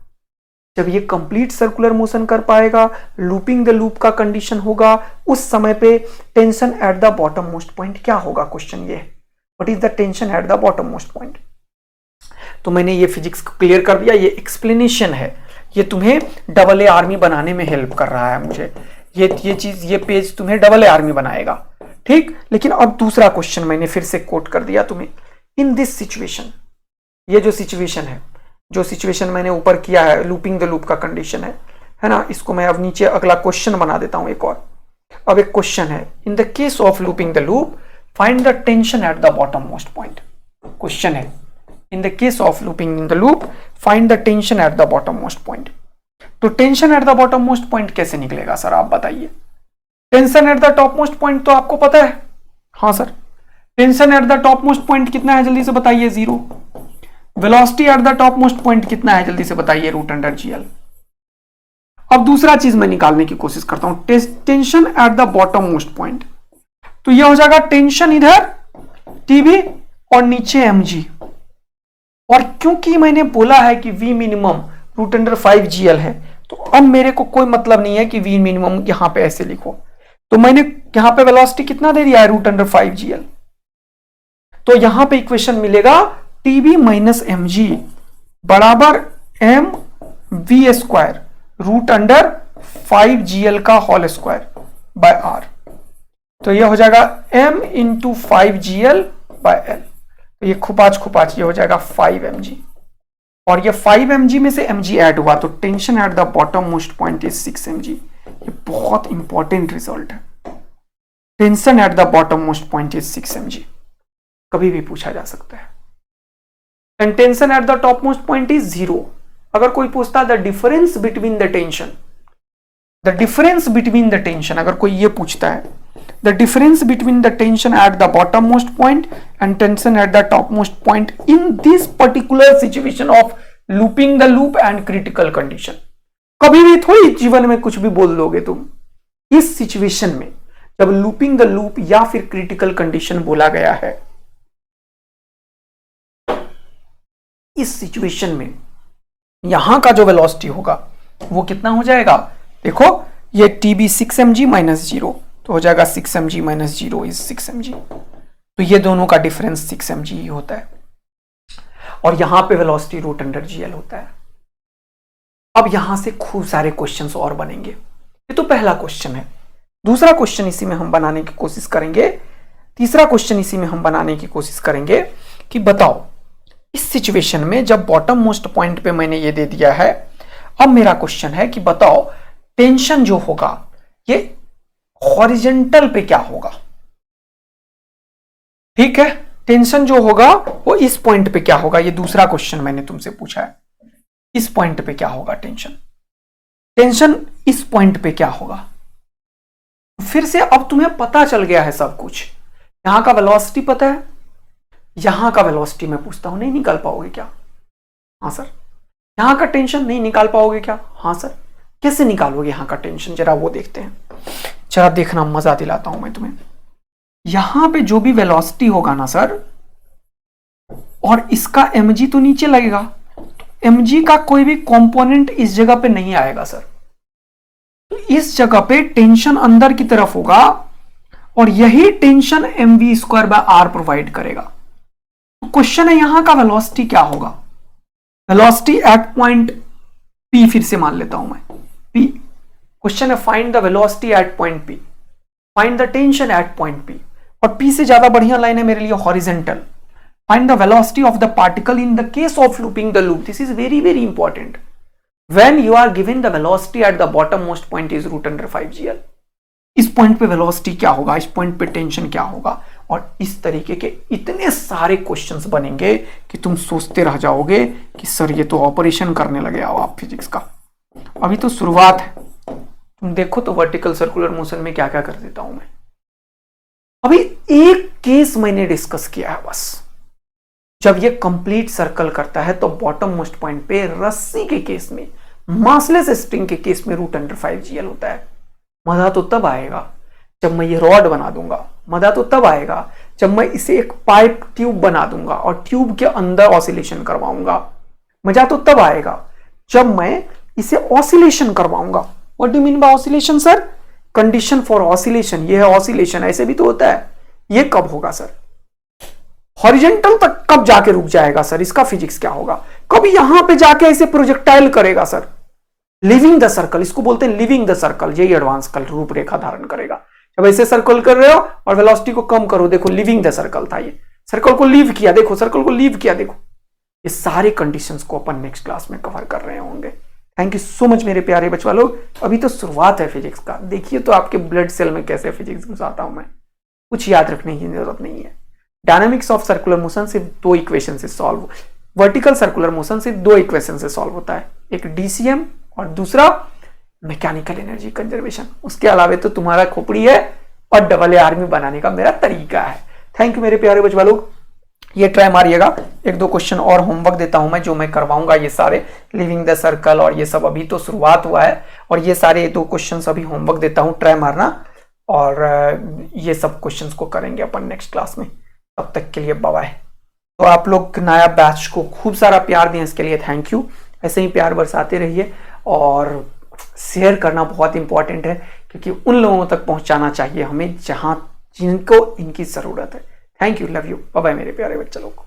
जब ये कंप्लीट सर्कुलर मोशन कर पाएगा, लूपिंग द लूप का कंडीशन होगा, उस समय पे tension at the bottom most point क्या होगा? क्वेश्चन ये, what is the tension at the bottom most point? तो मैंने ये फिजिक्स को क्लियर कर दिया, ये एक्सप्लेनेशन है, ये तुम्हें AA आर्मी बनाने में हेल्प कर रहा है मुझे। ये चीज, ये पेज तुम्हें AA आर्मी बनाएगा, ठीक। लेकिन अब दूसरा क्वेश्चन मैंने फिर से कोट कर दिया तुम्हें। इन दिस सिचुएशन, ये जो सिचुएशन है, जो सिचुएशन मैंने ऊपर किया है लूपिंग द लूप का कंडीशन है ना, इसको मैं अब नीचे अगला क्वेश्चन बना देता हूं एक और। अब एक क्वेश्चन है, in the case of looping the loop find the tension at the bottom most point. Question है, in the case of looping in the loop find the tension at the bottom most point. तो tension at the bottom most point कैसे निकलेगा sir, आप बताइए। Tension at the top most point तो आपको पता है, हाँ sir. Tension at the top most point कितना है, जल्दी से बताइए, 0। Velocity at the top most point कितना है, जल्दी से बताइए, रूट अंडर जीएल। अब दूसरा चीज मैं निकालने की कोशिश करता हूं, tension at the bottom most point. तो यह हो जाएगा टेंशन इधर टीबी और नीचे mg, और क्योंकि मैंने बोला है कि v minimum root under 5gl है, तो अब मेरे को कोई मतलब नहीं है कि v मिनिमम यहां पे ऐसे लिखो। तो मैंने यहां पे वेलोसिटी कितना दे दिया है, रूट अंडर 5gl। तो यहां पे इक्वेशन मिलेगा टीबी माइनस mg बराबर mv square root under 5gl का होल स्क्वायर बाय r। तो यह हो जाएगा m into 5gl bye l। तो ये खुपाच ये हो जाएगा 5 mg, और ये 5 mg में से mg ऐड हुआ तो tension at the bottom most point is 6 mg। ये बहुत इंपॉर्टेंट रिजल्ट है। Tension at the bottom most point is 6 mg, कभी भी पूछा जा सकता है। And tension at the top most point is 0। अगर कोई पूछता है the difference between the tension, अगर कोई ये पूछता है the difference between the tension at the bottom most point and tension at the top most point in this particular situation of looping the loop and critical condition, कभी भी थोड़ी जीवन में कुछ भी बोल दोगे तुम। इस सिचुएशन में जब लूपिंग द लूप या फिर क्रिटिकल कंडीशन बोला गया है, इस सिचुएशन में यहां का जो वेलोसिटी होगा वो कितना हो जाएगा? देखो ये TB 6 mg माइनस 0 तो हो जाएगा 6 mg माइनस 0 इज 6 mg। तो ये दोनों का डिफरेंस 6 mg ही होता है, और यहां पे वेलोसिटी रूट अंडर GL होता है। अब यहां से खूब सारे क्वेश्चंस और बनेंगे। ये तो पहला क्वेश्चन है। दूसरा क्वेश्चन इसी में हम बनाने की कोशिश करेंगे, तीसरा क्वेश्चन इसी में हम बनाने की कोशिश करेंगे कि बताओ इस सिचुएशन में जब बॉटम मोस्ट पॉइंट पे मैंने ये दे दिया है, अब मेरा क्वेश्चन है कि बताओ टेंशन जो होगा ये हॉरिजॉन्टल पे क्या होगा। ठीक है, टेंशन जो होगा वो इस पॉइंट पे क्या होगा, ये दूसरा क्वेश्चन मैंने तुमसे पूछा है। इस पॉइंट पे क्या होगा टेंशन इस पॉइंट पे क्या होगा। फिर से अब तुम्हें पता चल गया है सब कुछ। यहां का वेलोसिटी पता है, यहां का वेलोसिटी मैं पूछता हूं, नहीं निकाल पाओगे क्या? हाँ सर। यहां का टेंशन नहीं निकाल पाओगे क्या? हाँ सर। कैसे निकालोगे यहां का टेंशन, जरा वो देखते हैं। जरा देखना, मजा दिलाता हूं मैं तुम्हें। यहां पे जो भी वेलोसिटी होगा ना सर, और इसका mg तो नीचे लगेगा, तो mg का कोई भी कंपोनेंट इस जगह पे नहीं आएगा सर। तो इस जगह पे टेंशन अंदर की तरफ होगा, और यही टेंशन mv²/r प्रोवाइड करेगा। तो क्वेश्चन है यहां का वेलोसिटी क्या होगा। वेलोसिटी एट पॉइंट P, फिर से मान लेता हूं मैं P। क्वेश्चन है find the velocity eight point P, find the tension eight point P, और P से ज्यादा बढ़िया लाइन है मेरे लिए horizontal. Find the velocity of the particle in the case of looping the loop. This is very very important. When you are given the velocity at the bottom most point is √5GL। इस point पे velocity क्या होगा, इस point पे tension क्या होगा, और इस तरीके के इतने सारे क्वेश्चंस बनेंगे कि तुम सोचते रह जाओगे कि सर ये तो ऑपरेशन करने लगे आओ आप फिजिक्स का। अभी तो शुरुआत है, तुम देखो तो वर्टिकल सर्कुलर मोशन में क्या क्या कर देता हूं मैं। अभी एक केस मैंने डिस्कस किया है बस। जब ये कंप्लीट सर्कल करता है तो बॉटम मोस्ट पॉइंट पे रस्सी के केस में, मासलेस स्प्रिंग के केस में √5GL होता है। मजा तो तब आएगा जब मैं ये रॉड बना दूंगा, मजा तो तब आएगा जब मैं इसे एक पाइप ट्यूब बना दूंगा और ट्यूब के अंदर ऑसिलेशन करवाऊंगा। मजा तो तब आएगा जब मैं इसे ऑसिलेशन करवाऊंगा। What do mean by oscillation sir? Condition for oscillation, ये है ऑसिलेशन। ऐसे भी तो होता है। ये कब होगा सर? हॉरिजॉन्टल तक कब जाके रुक जाएगा सर? इसका फिजिक्स क्या होगा? कभी यहां पे जाके ऐसे प्रोजेक्टाइल करेगा सर, लिविंग द सर्कल, इसको बोलते हैं लिविंग द सर्कल। यही एडवांस कल रूपरेखा धारण करेगा। जब ऐसे सर्कल कर रहे हो और वेलोसिटी को कम करो, देखो लिविंग द सर्कल था, ये सर्कल को लीव किया, देखो सर्कल को लीव किया, देखो। ये सारे कंडीशंस को अपन नेक्स्ट क्लास में कवर कर रहे होंगे। थैंक यू सो मच मेरे प्यारे बच्चा लोग। अभी तो शुरुआत है फिजिक्स का। देखिए तो आपके ब्लड सेल में कैसे फिजिक्स घुसाता हूं मैं। कुछ याद रखने की जरूरत नहीं है। डायनामिक्स ऑफ सर्कुलर मोशन सिर्फ 2 इक्वेशन से सॉल्व, वर्टिकल सर्कुलर मोशन सिर्फ 2 इक्वेशन से सॉल्व होता है, एक DCM और दूसरा मैकेनिकल एनर्जी कंजर्वेशन। उसके अलावा तो तुम्हारा खोपड़ी है और AA आर्मी बनाने का मेरा तरीका है। थैंक यू मेरे प्यारे बच्चा लोग। ये ट्राई मारिएगा। 1-2 क्वेश्चन और होमवर्क देता हूं मैं, जो मैं करवाऊंगा। ये सारे लिविंग द सर्कल और ये सब अभी तो शुरुआत हुआ है, और ये सारे 2 क्वेश्चन अभी होमवर्क देता हूं, ट्राई मारना। और ये सब क्वेश्चन को करेंगे अपन नेक्स्ट क्लास में। तब तक के लिए बाय बाय। तो आप लोग नया बैच को खूब सारा प्यार दें, इसके लिए थैंक यू। ऐसे ही प्यार बरसाते रहिए, और शेयर करना बहुत इंपॉर्टेंट है, क्योंकि उन लोगों तक पहुंचाना चाहिए हमें जहां जिनको इनकी जरूरत है। Thank you, love you, bye bye मेरे प्यारे बच्चे लोग।